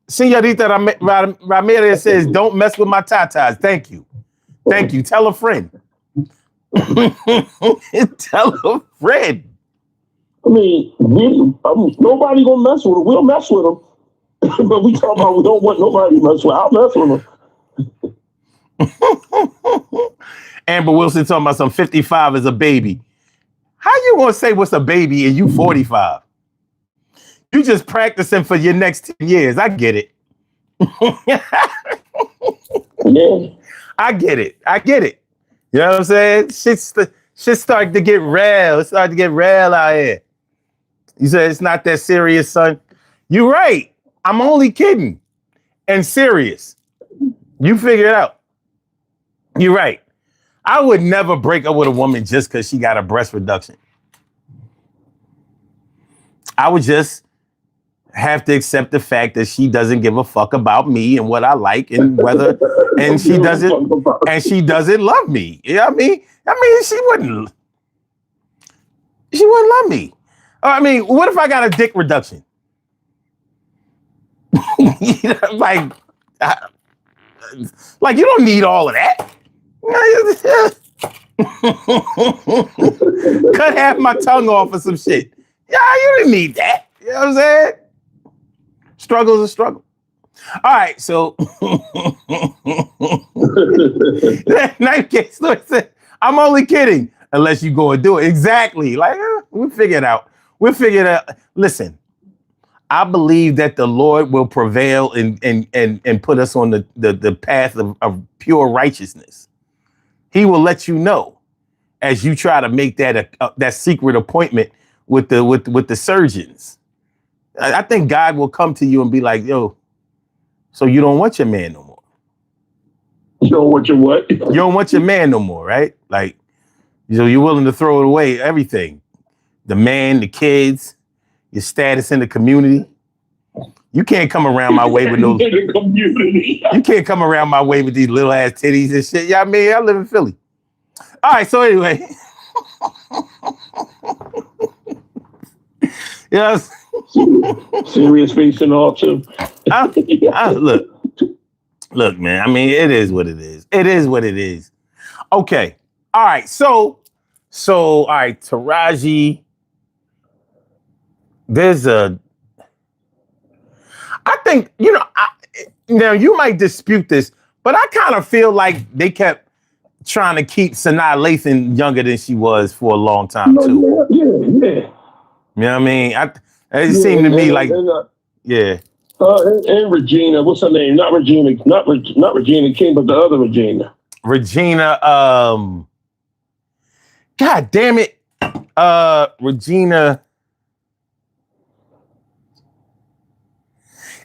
A: Señorita Ramirez says, don't mess with my tatas. Thank you. Tell a friend. Tell a friend.
B: I mean, nobody gonna mess with him. We'll mess with him. But we talking about we don't want nobody to mess with. I'll mess with him.
A: Amber Wilson talking about some 55 is a baby. How you gonna say what's a baby and you 45? You just practicing for your next 10 years. I get it.
B: Yeah.
A: I get it. You know what I'm saying? Shit's starting to get real. It's starting to get real out here. You said it's not that serious, son. You're right. I'm only kidding and serious. You figure it out. You're right. I would never break up with a woman just because she got a breast reduction. I would just have to accept the fact that she doesn't give a fuck about me and what I like and whether and she doesn't love me. You know what I mean? She wouldn't love me. I mean, what if I got a dick reduction? You know, like you don't need all of that. Cut half my tongue off or some shit. Yeah, you didn't need that. You know what I'm saying? Struggle's a struggle. All right, so I'm only kidding unless you go and do it. Exactly. Like, we'll figure it out. Listen, I believe that the Lord will prevail and put us on the path of pure righteousness. He will let you know as you try to make that secret appointment with the surgeons. I think God will come to you and be like, yo, so you don't want your man no more.
B: You don't want your what?
A: You don't want your man no more, right? Like, so you're willing to throw it away, everything. The man, the kids, your status in the community. You can't come around my way with no.
B: In the community.
A: You can't come around my way with these little ass titties and shit. Yeah, I mean, I live in Philly. All right, so anyway. Yes.
B: Serious face and all too.
A: Look, man. I mean, it is what it is. It is what it is. Okay. All right. So, all right, Taraji. I think, now you might dispute this, but I kind of feel like they kept trying to keep Sanaa Lathan younger than she was for a long time too.
B: Yeah.
A: You know what I mean? It seemed to me like, yeah.
B: And Regina, what's her name? Not Regina King, but the other Regina.
A: Regina, God damn it. Regina.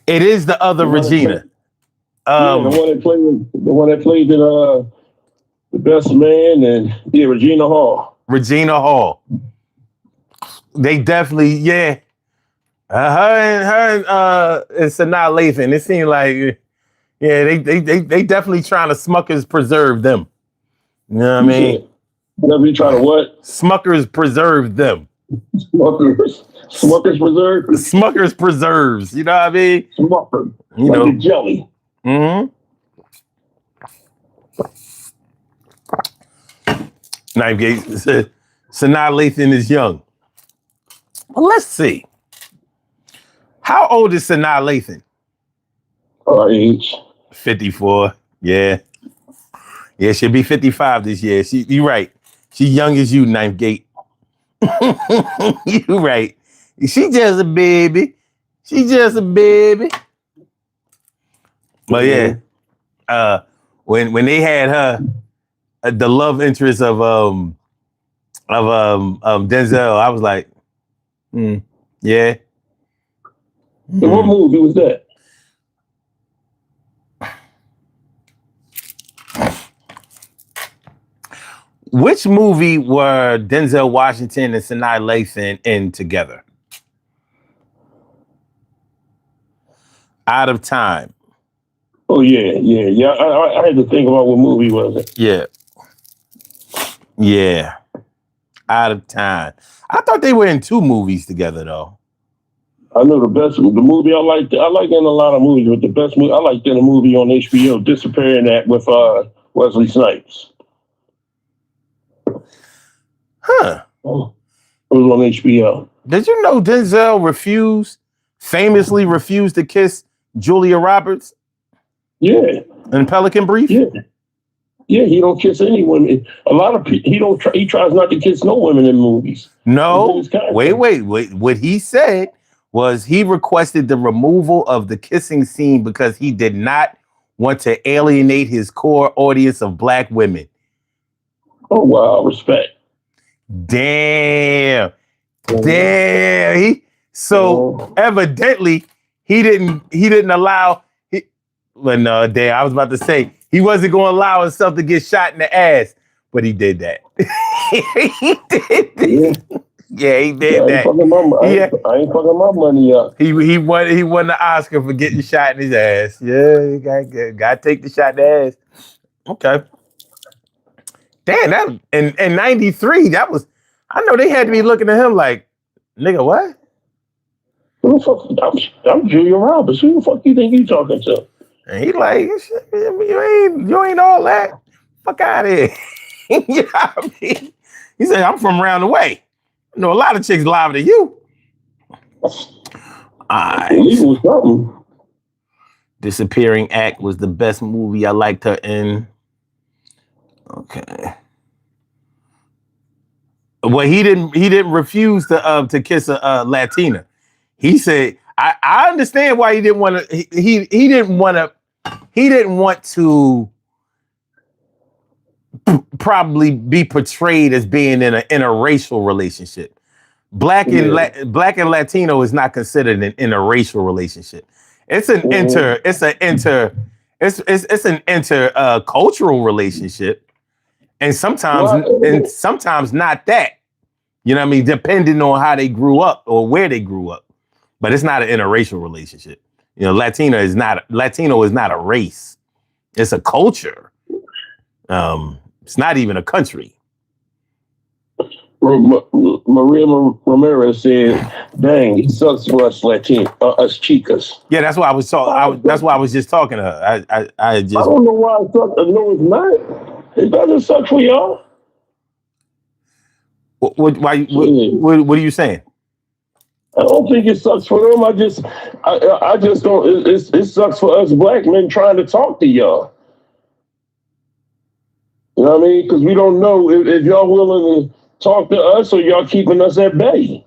A: It is the other Regina.
B: The one that played in The Best Man, and Regina Hall.
A: Regina Hall. They definitely, yeah. Her and Sanaa Lathan. It seemed like, yeah, they definitely trying to Smuckers preserve them. You know what I mean?
B: Definitely trying to what?
A: Smuckers preserve them.
B: Smuckers preserve?
A: Smuckers preserves. You know what I mean?
B: Smucker. Like the jelly.
A: Mm-hmm. Knife Gate said Sanaa Lathan is young. Well, let's see. How old is Sanaa Lathan?
B: Our age.
A: 54. Yeah. Yeah, she'll be 55 this year. You're right. She's young as you, Knife Gate. You're right. She just a baby. She just a baby. But yeah, when they had her, the love interest of Denzel, I was like, yeah.
B: So what movie was that?
A: Which movie were Denzel Washington and Sanaa Lathan in together? Out of Time.
B: Oh yeah. I had to think about what movie was it.
A: Yeah. Out of Time. I thought they were in 2 movies together though.
B: I know the movie I liked in a lot of movies, but the best movie I liked in a movie on HBO, Disappearing Act with Wesley Snipes.
A: Huh.
B: Oh, it was on HBO.
A: Did you know Denzel famously refused to kiss Julia Roberts?
B: Yeah.
A: In Pelican Brief?
B: Yeah, he don't kiss any women. A lot of people, he tries not to kiss no women in movies.
A: No. Wait. What he said was he requested the removal of the kissing scene because he did not want to alienate his core audience of Black women.
B: Oh, wow. Respect.
A: Damn. Evidently he didn't allow. I was about to say he wasn't going to allow himself to get shot in the ass, but he did that. He did. Yeah, he did that.
B: I ain't fucking my money up.
A: He won the Oscar for getting shot in his ass. Yeah, you gotta take the shot in the ass. Okay. Damn, that in 93, that was, I know they had to be looking at him like, nigga, what?
B: Who the fuck? I'm Julia Roberts. Who the fuck you think you talking to?
A: And he like, you ain't all that. Fuck out of here. You know what I mean? He said, I'm from around the way. I know a lot of chicks live to you. Disappearing Act was the best movie I liked her in. Okay. Well, he didn't refuse to kiss a Latina. He said, I understand why he didn't want to. He didn't want to probably be portrayed as being in a interracial relationship. Black and Latino is not considered an interracial relationship. It's an intercultural relationship. And sometimes not that. You know what I mean? Depending on how they grew up or where they grew up. But it's not an interracial relationship. Latino is not a race. It's a culture. It's not even a country.
B: Maria Ramirez said, "Dang, it sucks for us Latino, us chicas."
A: Yeah, that's why I was talking. That's why I was just talking to her. I just.
B: I don't know why it sucks. No, it's not. It doesn't suck for y'all.
A: What are you saying?
B: I don't think it sucks for them. I just don't. It sucks for us black men trying to talk to y'all. You know what I mean? Because we don't know if y'all willing to talk to us or y'all keeping us at bay. You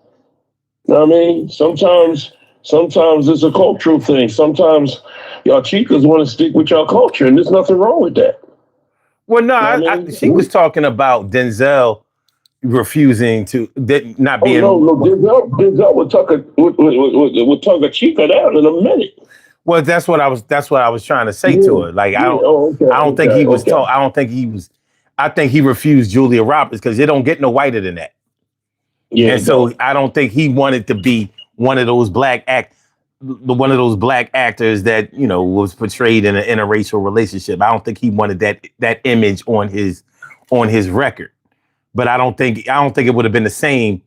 B: know what I mean? Sometimes it's a cultural thing. Sometimes y'all chicas want to stick with y'all culture, and there's nothing wrong with that.
A: Well, no, she was talking about Denzel refusing to not being.
B: No, Denzel would tuck a chica down in a minute.
A: Well, that's what I was trying to say to her. Like I don't think he was. I think he refused Julia Roberts because it don't get no whiter than that. Yeah, and so I don't think he wanted to be one of those black actors that was portrayed in an interracial relationship. I don't think he wanted that image on his record. But I don't think it would have been the same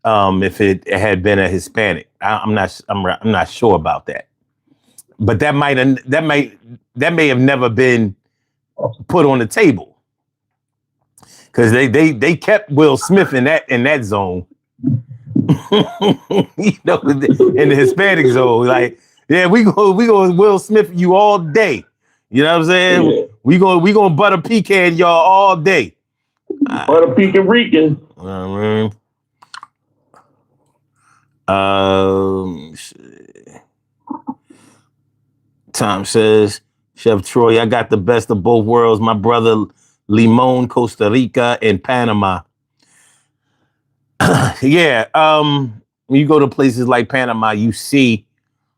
A: if it had been a Hispanic. I'm not sure about that. But that may have never been put on the table. Because they kept Will Smith in that zone. In the Hispanic zone. Like, yeah, we go Will Smith you all day. You know what I'm saying? Yeah. We gonna butter pecan y'all all day.
B: Butter pecan Rican.
A: Tom says, Chef Troy, I got the best of both worlds. My brother Limon, Costa Rica, and Panama. Yeah. When you go to places like Panama, you see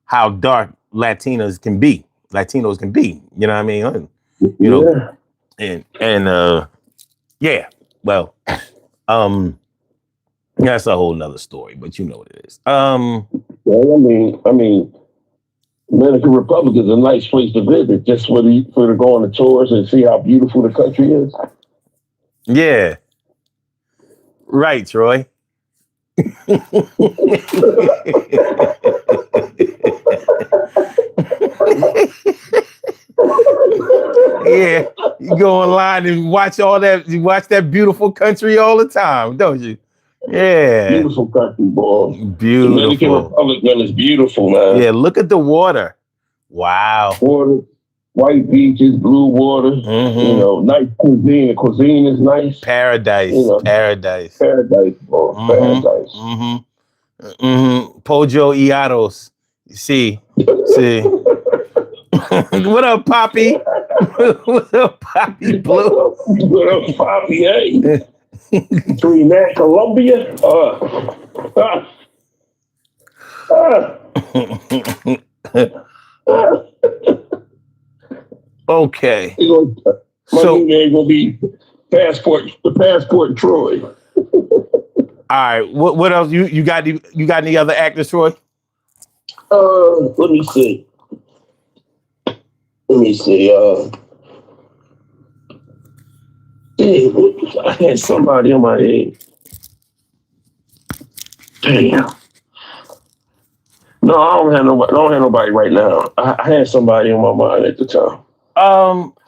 A: how dark Latinos can be. You know what I mean? Yeah. Well, that's a whole nother story, but you know what it is.
B: I mean, Dominican Republic is a nice place to visit, just for to go on the tours and see how beautiful the country is.
A: Yeah. Right, Troy. Yeah, you go online and watch all that. You watch that beautiful country all the time, don't you? Yeah,
B: beautiful country, boy.
A: Beautiful.
B: Dominican Republic, man, is beautiful, man.
A: Yeah, look at the water. Wow.
B: Water, white beaches, blue water. Mm-hmm. Nice cuisine. The cuisine is nice.
A: Paradise. Paradise.
B: Paradise, boy. Mm-hmm. Paradise.
A: Mm-hmm. Mm-hmm. Pollo y arroz. See. What up, Poppy? What up, Poppy Blue?
B: What up, Poppy? Hey. Trinidad, Colombia.
A: Okay.
B: My new name gonna be the passport Troy.
A: All right. What else? You got any other actors, Troy?
B: Let me see. I had somebody on my head. Damn. No, I don't have nobody right now. I had somebody on my mind at the time.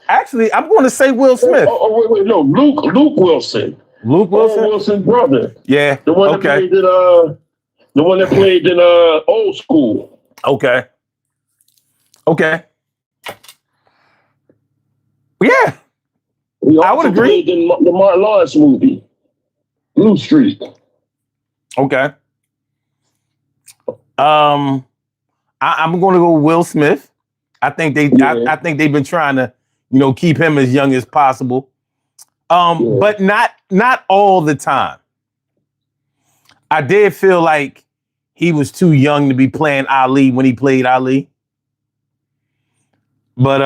A: Actually, I'm going to say Will Smith.
B: Wait, no, Luke Wilson.
A: Luke Wilson?
B: Wilson's brother.
A: Yeah.
B: The one that played in Old School.
A: Okay. Yeah. I would agree.
B: Played in the Martin Lawrence movie, Blue Street.
A: Okay. I'm going to go Will Smith. I think they've been trying to, keep him as young as possible. But not all the time. I did feel like he was too young to be playing Ali when he played Ali. But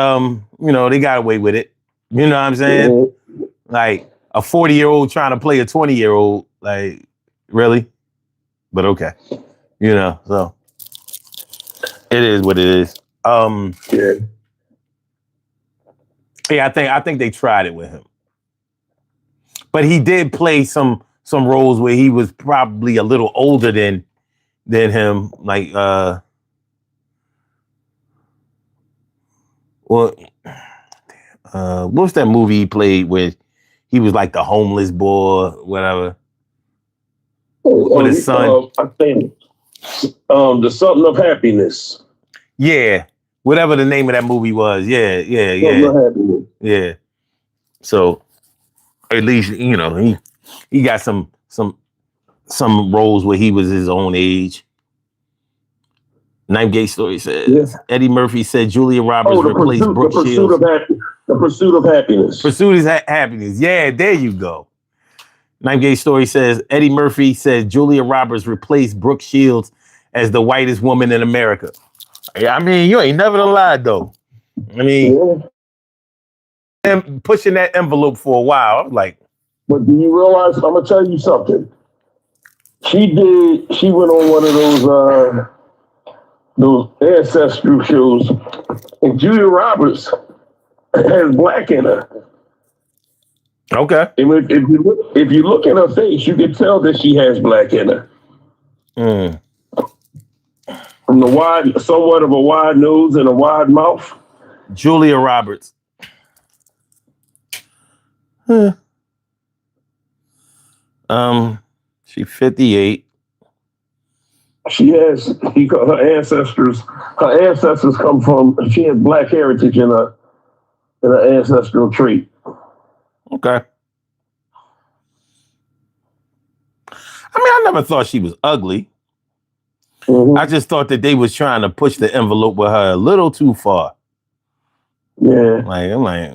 A: they got away with it. You know what I'm saying? Mm-hmm. Like a 40-year-old trying to play a 20-year-old, like, really? But okay. So It is what it is.
B: Yeah.
A: Yeah, I think they tried it with him. But he did play some roles where he was probably a little older than him. Like what's that movie he played with? He was like the homeless boy, whatever. With his son.
B: I think the Something of Happiness.
A: Yeah. Whatever the name of that movie was. Yeah.
B: Something of Happiness.
A: Yeah. So at least, you know, he got some roles where he was his own age. Knife Gate Story says Eddie Murphy said Julia Roberts replaced Brooke Shields.
B: The Pursuit of Happiness.
A: Pursuit is happiness. Yeah, there you go. Knife Gate Story says Eddie Murphy said Julia Roberts replaced Brooke Shields as the whitest woman in America. Yeah, I mean, you ain't never lied though. I mean, pushing that envelope for a while. I'm like,
B: but do you realize? I'm gonna tell you something. She went on one of those ancestry shows, and Julia Roberts has black in her.
A: Okay.
B: And if you look at her face, you can tell that she has black in her. From the somewhat of a wide nose and a wide mouth.
A: Julia Roberts. She's 58.
B: Her ancestors come from, she has black heritage in her ancestral trait.
A: Okay. I mean, I never thought she was ugly. Mm-hmm. I just thought that they was trying to push the envelope with her a little too far.
B: Yeah.
A: I'm like,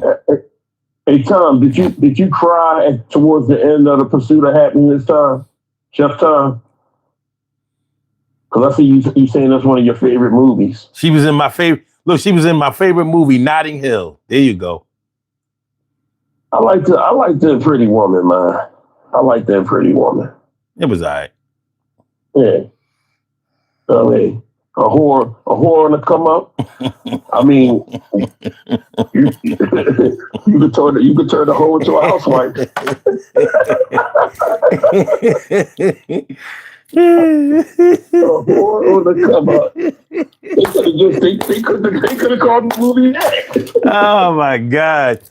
B: hey Tom, did you cry towards the end of The Pursuit of Happiness, Tom? Chef Tom? Because I see you saying that's one of your favorite movies.
A: She was in my favorite. Look, she was in my favorite movie, Notting Hill. There you go.
B: I like that Pretty Woman, man. I like that Pretty Woman.
A: It was all right.
B: Yeah. I mean, a whore on the come up. I mean, you could turn the whore into a housewife. A whore on the come up. They could have called the movie that.
A: Oh my God.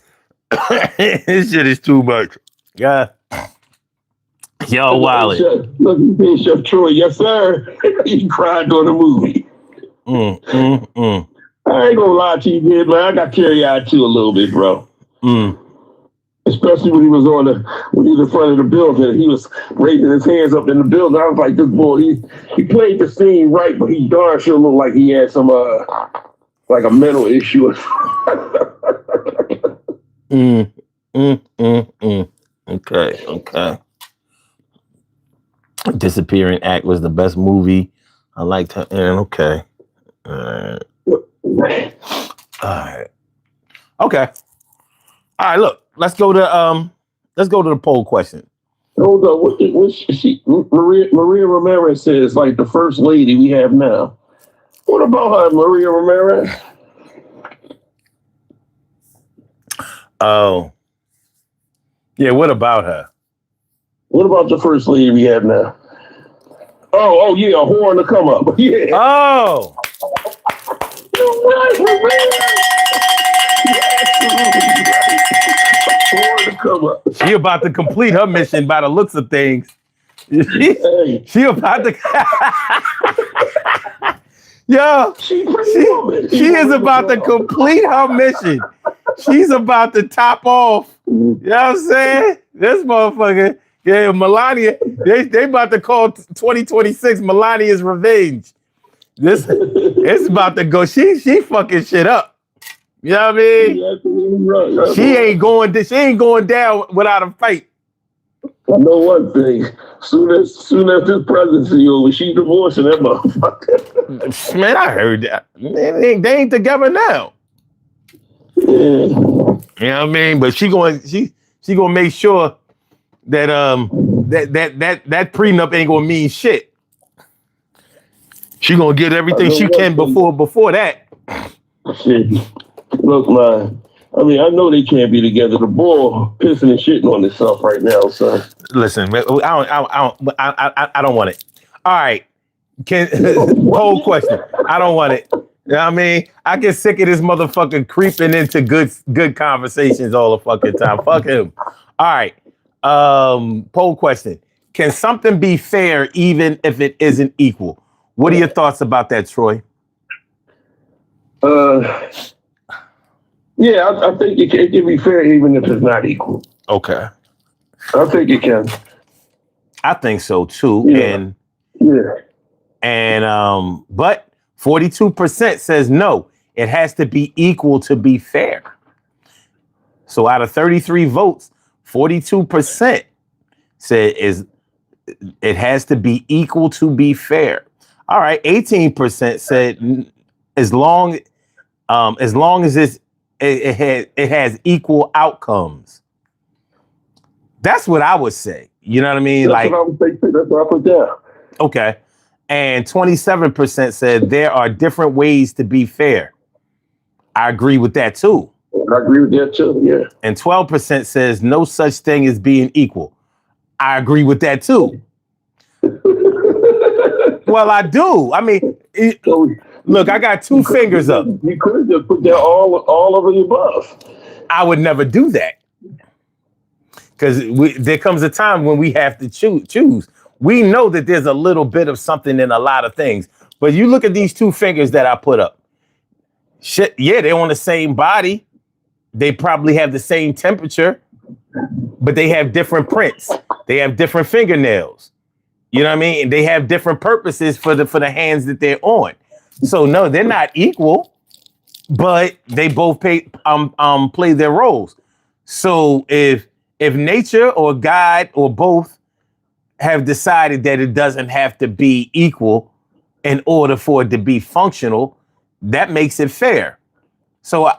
A: This shit is too much. Yeah. Yo, Wally.
B: Look, Chef Troy, yes, sir. He cried during the movie. I ain't gonna lie to you, man. I got teary eyed too a little bit, bro. Especially when he was in front of the building. He was raising his hands up in the building. I was like, this boy, he played the scene right, but he darn sure looked like he had some like a mental issue.
A: Okay. Disappearing Act was the best movie. I liked her. And okay. All right. Okay. All right. Look, let's go to the poll question.
B: Hold on. Maria Ramirez says like the first lady we have now. What about her, Maria Ramirez?
A: Oh. Yeah. What about her?
B: What about the first lady we have now? Oh yeah, a whore on the come up. Yeah.
A: Oh.
B: You're right, whore on the come up.
A: She about to complete her mission by the looks of things. She about to. Yo, she is about to complete her mission. She's about to top off. You know what I'm saying? This motherfucker. Yeah, Melania, they about to call 2026 Melania's revenge. It's about to go. She fucking shit up. You know what I mean?
B: Right.
A: She ain't going down without a fight.
B: I know one thing. Soon as this presidency over, she divorcing that motherfucker.
A: Man, I heard that. They ain't together now.
B: Yeah.
A: You know what I mean? But she gonna make sure that that prenup ain't gonna mean shit. She gonna get
B: I
A: everything
B: know
A: she
B: one
A: can
B: thing.
A: before that.
B: Shit. Look, man. I mean, I know they can't be together. The boy pissing and shitting on himself right now, son.
A: Listen, I don't want it. All right, can
B: What?
A: poll question. I don't want it. You know what I mean? I get sick of this motherfucker creeping into good conversations all the fucking time. Fuck him. All right. Poll question. Can something be fair even if it isn't equal? What are your thoughts about that, Troy?
B: Uh, yeah, I think it can be fair even if it's not equal.
A: Okay.
B: I think it can.
A: I think so too.
B: Yeah,
A: And
B: yeah.
A: but 42% says no. It has to be equal to be fair. So out of 33 votes, 42% said it has to be equal to be fair. All right, 18% said as long as it has equal outcomes. That's what I would say. You know what I mean?
B: That's what
A: Like,
B: I would say too. That's what I put down.
A: okay. And 27% said there are different ways to be fair. I agree with that too.
B: I agree with that too. Yeah.
A: And 12% says no such thing as being equal. I agree with that too. Well, I do. I mean,
B: So
A: look, I got two fingers up.
B: you could just put that all over the above.
A: I would never do that because there comes a time when we have to choose. We know that there's a little bit of something in a lot of things, but you look at these two fingers that I put up. Shit, yeah, they're on the same body. They probably have the same temperature, but they have different prints. They have different fingernails. You know what I mean? And they have different purposes for the hands that they're on. So no, they're not equal, but they both play their roles. So if nature or God or both have decided that it doesn't have to be equal in order for it to be functional, that makes it fair. So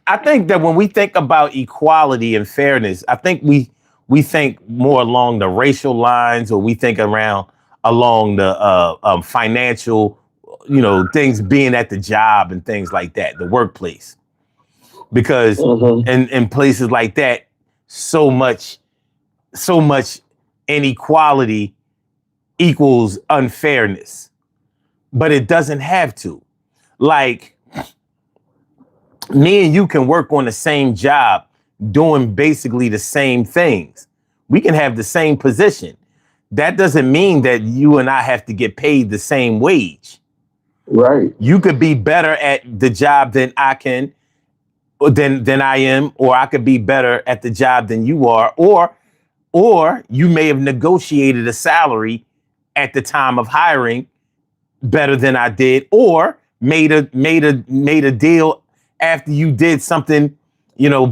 A: I think that when we think about equality and fairness, I think we think more along the racial lines, or we think along the financial, things being at the job and things like that, the workplace. Because in places like that, so much inequality equals unfairness, but it doesn't have to. Like, me and you can work on the same job doing basically the same things. We can have the same position. That doesn't mean that you and I have to get paid the same wage.
B: Right.
A: You could be better at the job than I am, or I could be better at the job than you are, or you may have negotiated a salary at the time of hiring better than I did, or made a deal after you did something,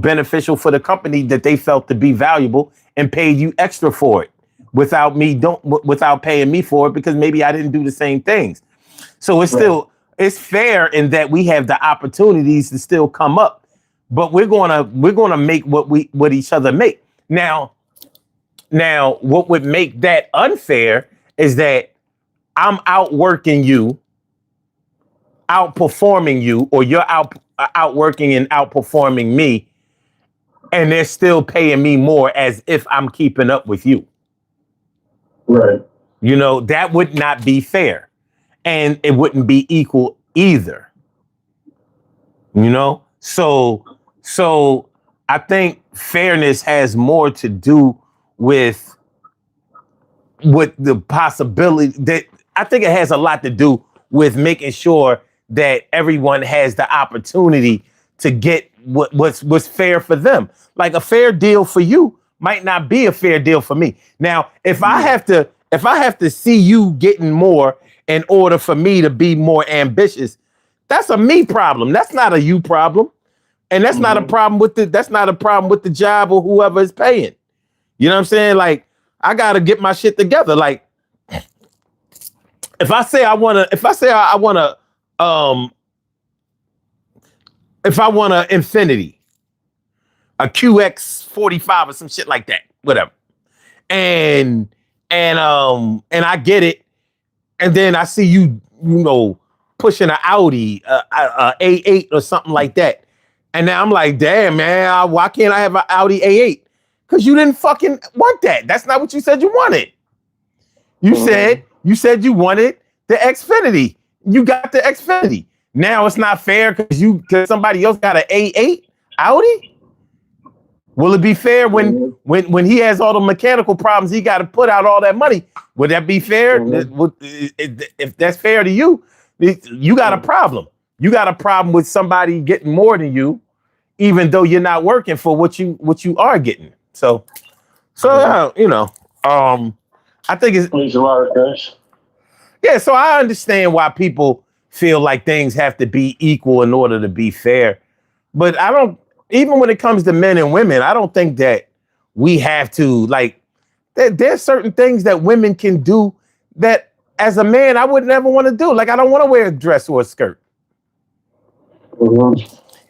A: beneficial for the company that they felt to be valuable and paid you extra for it without paying me for it, because maybe I didn't do the same things. So it's fair in that we have the opportunities to still come up, but we're gonna make what each other make. Now, what would make that unfair is that I'm outworking you, outperforming you, or you're outworking and outperforming me, and they're still paying me more as if I'm keeping up with you.
B: Right.
A: That would not be fair, and it wouldn't be equal either. So I think fairness has more to do with the possibility that I think it has a lot to do with making sure that everyone has the opportunity to get what's fair for them. Like, a fair deal for you might not be a fair deal for me. Now, if I have to see you getting more in order for me to be more ambitious, that's a me problem. That's not a you problem. And that's not a problem with the job or whoever is paying. You know what I'm saying? Like, I gotta get my shit together. Like, if I say I wanna Infinity, a QX45 or some shit like that, whatever. And I get it, and then I see you pushing an Audi, a A8 or something like that. And now I'm like, damn, man, why can't I have an Audi A8? Because you didn't fucking want that. That's not what you said you wanted. You said you wanted the Xfinity. You got the Xfinity. Now it's not fair because somebody else got an A8 Audi. Will it be fair when he has all the mechanical problems? He got to put out all that money. Would that be fair? If that's fair to you, you got a problem. You got a problem with somebody getting more than you, even though you're not working for what you are getting. So I think it makes a lot of sense. Yeah, so I understand why people feel like things have to be equal in order to be fair, but I don't. Even when it comes to men and women, I don't think that we have to there's certain things that women can do that as a man I would never want to do. Like I don't want to wear a dress or a skirt.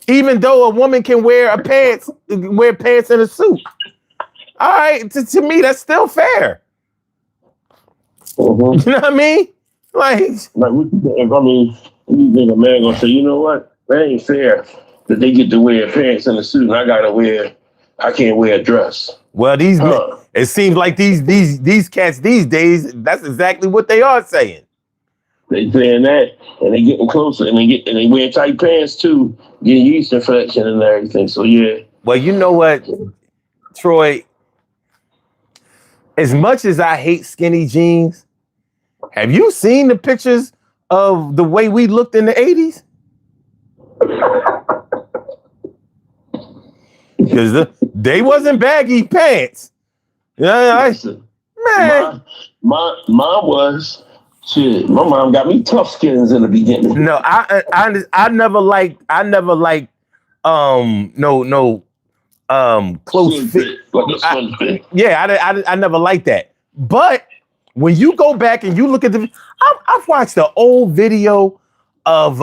A: Even though a woman can wear pants and a suit. All right, to me that's still fair. You know what I mean? You think a man gonna say, you know what? That ain't fair. That they get to wear pants and a suit, and I can't wear a dress. Well, it seems like these cats these days, that's exactly what they are saying. They saying that, and they getting closer, and they wear tight pants too, getting yeast infection and everything. So yeah. Well, you know what, Troy? As much as I hate skinny jeans, have you seen the pictures of the way we looked in the 80s? Because they wasn't baggy pants. Yeah, man. Mine was shit. My mom got me tough skins in the beginning. No, I never liked close fit. I never liked that. But when you go back and you look at I've watched the old video of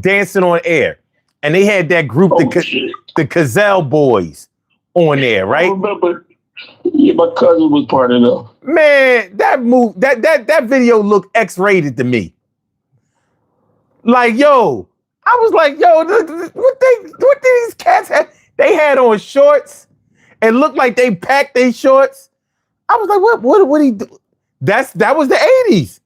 A: Dancing on Air. And they had that group, the Gazelle Boys, on there, right? I remember. Yeah, my cousin was part of them. Man, that video looked X-rated to me. Like, yo, I was like, yo, what these cats had? They had on shorts and looked like they packed their shorts. I was like, what he do? That was the 80s.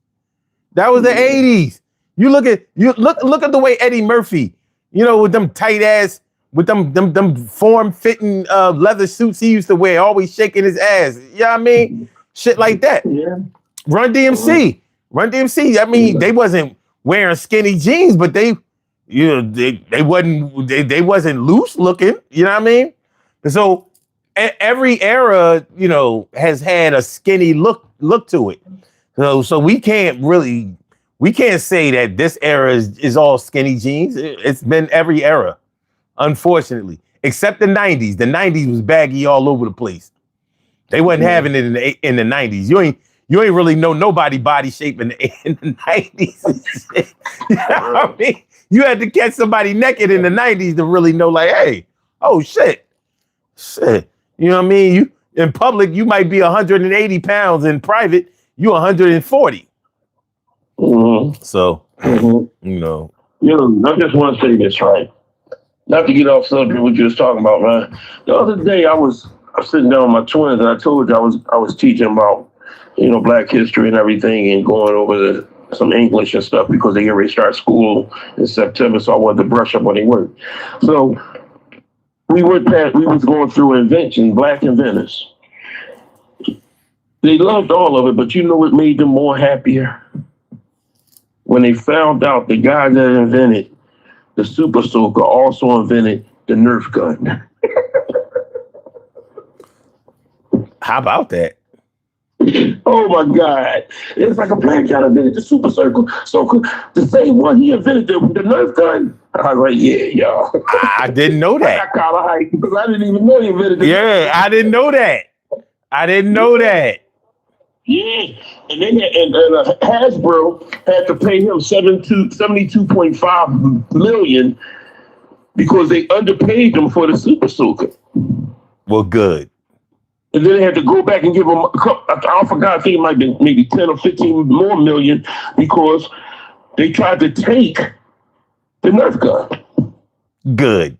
A: That was the 80s. You look at the way Eddie Murphy. With them tight ass, with them form-fitting leather suits he used to wear, always shaking his ass. You know what I mean? Shit like that. Yeah. Run DMC. I mean, they wasn't wearing skinny jeans, but they wasn't loose looking. You know what I mean? And so every era, has had a skinny look to it. So we can't say that this era is all skinny jeans. It's been every era, unfortunately, except the 90s. The 90s was baggy all over the place. They wasn't having it in the 90s. You ain't really know nobody body shape in the 90s. You know what I mean? You had to catch somebody naked in the 90s to really know, like, hey, oh shit. You know what I mean? You in public, you might be 180 pounds. In private, you 140. So, I just want to say this, right? Not to get off subject what you was talking about, man. The other day I was sitting down with my twins, and I told you I was teaching about, Black history and everything, and going over some English and stuff because they get ready to start school in September. So I wanted to brush up on their work. So we was going through Black inventors. They loved all of it, but you know what made them more happier? When they found out the guy that invented the Super Soaker also invented the Nerf gun. How about that? Oh my God. It's like a black guy invented the Super Soaker. So the same one he invented the Nerf gun. I was like, yeah, y'all. I didn't know that. I got kind of hyped because I didn't even know he invented it. Yeah, I didn't know that. Yeah, and then Hasbro had to pay him $72.5 million because they underpaid him for the Super Soaker. Well, good.
B: And then they had to go back and give them a couple, I forgot, I think it might be maybe 10 or 15 more million because they tried to take the Nerf gun.
A: Good.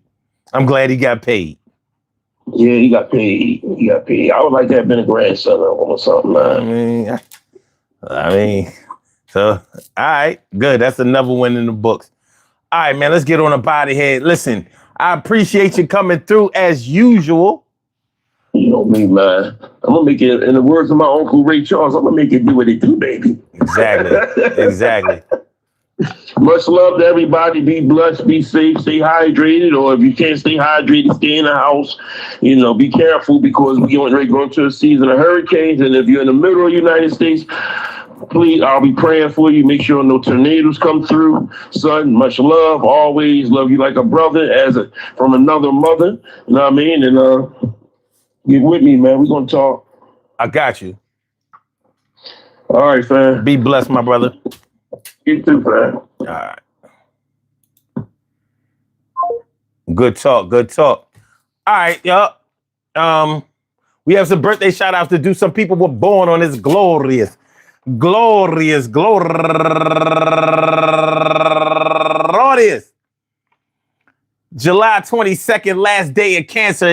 A: I'm glad he got paid.
B: Yeah, he got paid. He got paid. I would like to have been a grandson or something, man.
A: I mean, so, all right, good. That's another one in the books. All right, man, let's get on up out of here. Listen, I appreciate you coming through as usual.
B: You know me, man. I'm gonna make it, in the words of my uncle Ray Charles, I'm gonna make it do what it do, baby.
A: Exactly.
B: Much love to everybody. Be blessed, be safe, stay hydrated, or if you can't stay hydrated, stay in the house. You know, be careful because we're getting ready to go into a season of hurricanes. And if you're in the middle of the United States, please, I'll be praying for you. Make sure no tornadoes come through. Son, much love. Always love you like a brother, from another mother. You know what I mean? And get with me, man. We're gonna talk.
A: I got you.
B: All right, fam.
A: Be blessed, my brother.
B: You too, fam.
A: All right. Good talk. All right, y'all. We have some birthday shout outs to do. Some people were born on this glorious July 22nd, last day of Cancer,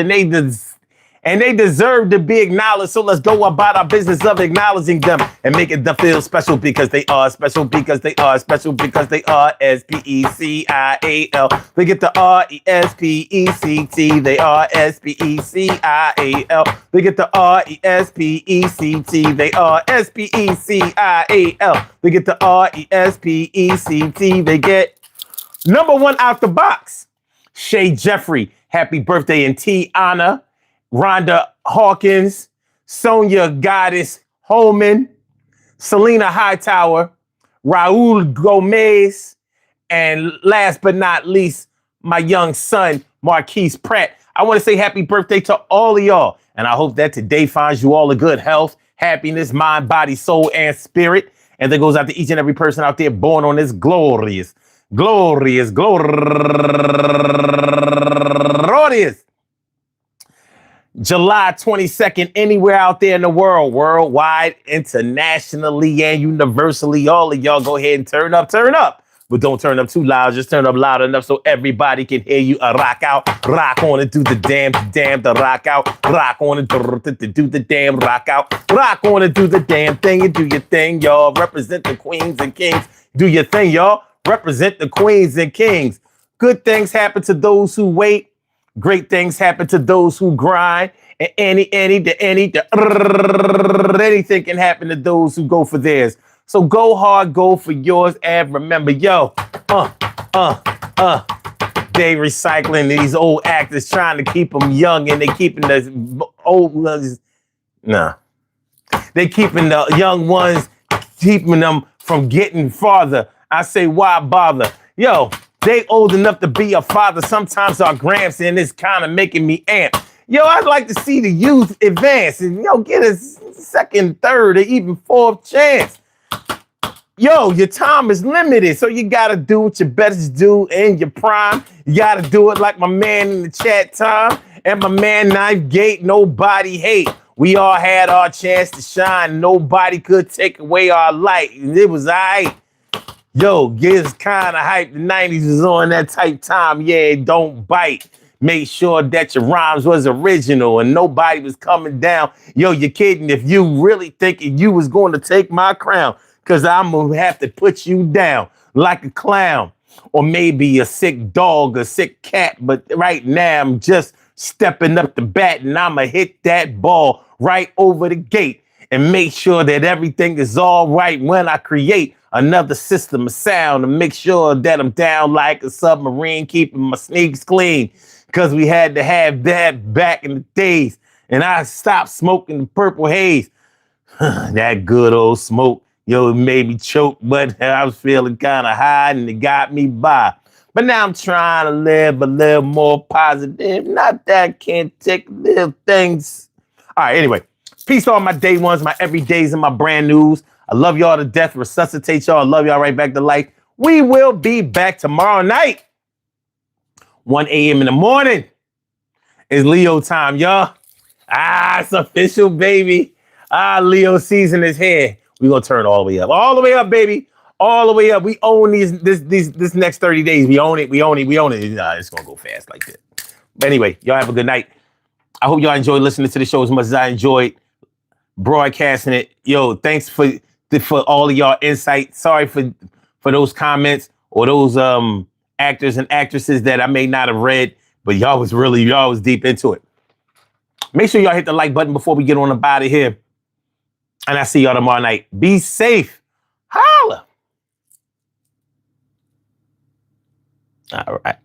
A: and they deserve to be acknowledged. So let's go about our business of acknowledging them and make it feel special because they are special because they are special because they are SPECIAL. They get the RESPECT. They are SPECIAL. They get the RESPECT. They are SPECIAL. They get the RESPECT. They get number one out the box. Shay Jeffrey, happy birthday, and Tiana, Rhonda Hawkins, Sonia Goddess Holman, Selena Hightower, Raul Gomez, and last but not least, my young son, Marquise Pratt. I want to say happy birthday to all of y'all, and I hope that today finds you all a good health, happiness, mind, body, soul, and spirit. And that goes out to each and every person out there born on this glorious July 22nd, anywhere out there in the world, worldwide, internationally, and universally. All of y'all go ahead and turn up. But don't turn up too loud. Just turn up loud enough so everybody can hear you. Rock out, rock on and do the damn, the rock out. Rock on and do the damn, rock out. Rock on and do the damn thing and do your thing, y'all. Represent the queens and kings. Do your thing, y'all. Represent the queens and kings. Good things happen to those who wait. Great things happen to those who grind. And anything can happen to those who go for theirs. So go hard, go for yours, and remember, they recycling these old actors, trying to keep them young, and they keeping the old ones. Nah, they keeping the young ones, keeping them from getting farther. I say, why bother? Yo, they old enough to be a father. Sometimes our grandson is kind of making me amp. Yo, I'd like to see the youth advance and, get a second, third, or even fourth chance. Yo, your time is limited, so you got to do what you best do in your prime. You got to do it like my man in the chat time and my man Knife Gate, nobody hate. We all had our chance to shine. Nobody could take away our light. It was all right. Yo, it's kind of hype. The 90s was on that type time. Yeah, don't bite. Make sure that your rhymes was original and nobody was coming down. Yo, you're kidding if you really thinking you was going to take my crown. Because I'm going to have to put you down like a clown or maybe a sick dog, a sick cat. But right now, I'm just stepping up the bat and I'm going to hit that ball right over the gate and make sure that everything is all right when I create another system of sound to make sure that I'm down like a submarine, keeping my sneaks clean. Because we had to have that back in the days. And I stopped smoking the purple haze. That good old smoke. Yo, it made me choke, but I was feeling kind of high and it got me by. But now I'm trying to live a little more positive. Not that I can't take little things. All right, anyway. Peace to all my day ones, my everydays, and my brand news. I love y'all to death. Resuscitate y'all. I love y'all right back to life. We will be back tomorrow night. 1 a.m. in the morning is Leo time, y'all. It's official, baby. Leo season is here. We're gonna turn all the way up. All the way up, baby. All the way up. We own this next 30 days. We own it. We own it. We own it. It's gonna go fast like that. But anyway, y'all have a good night. I hope y'all enjoyed listening to the show as much as I enjoyed broadcasting it. Yo, thanks for all of y'all insight. Sorry for those comments or those actors and actresses that I may not have read, but y'all was deep into it. Make sure y'all hit the like button before we get on up out of here. And I see y'all tomorrow night. Be safe. Holla. All right.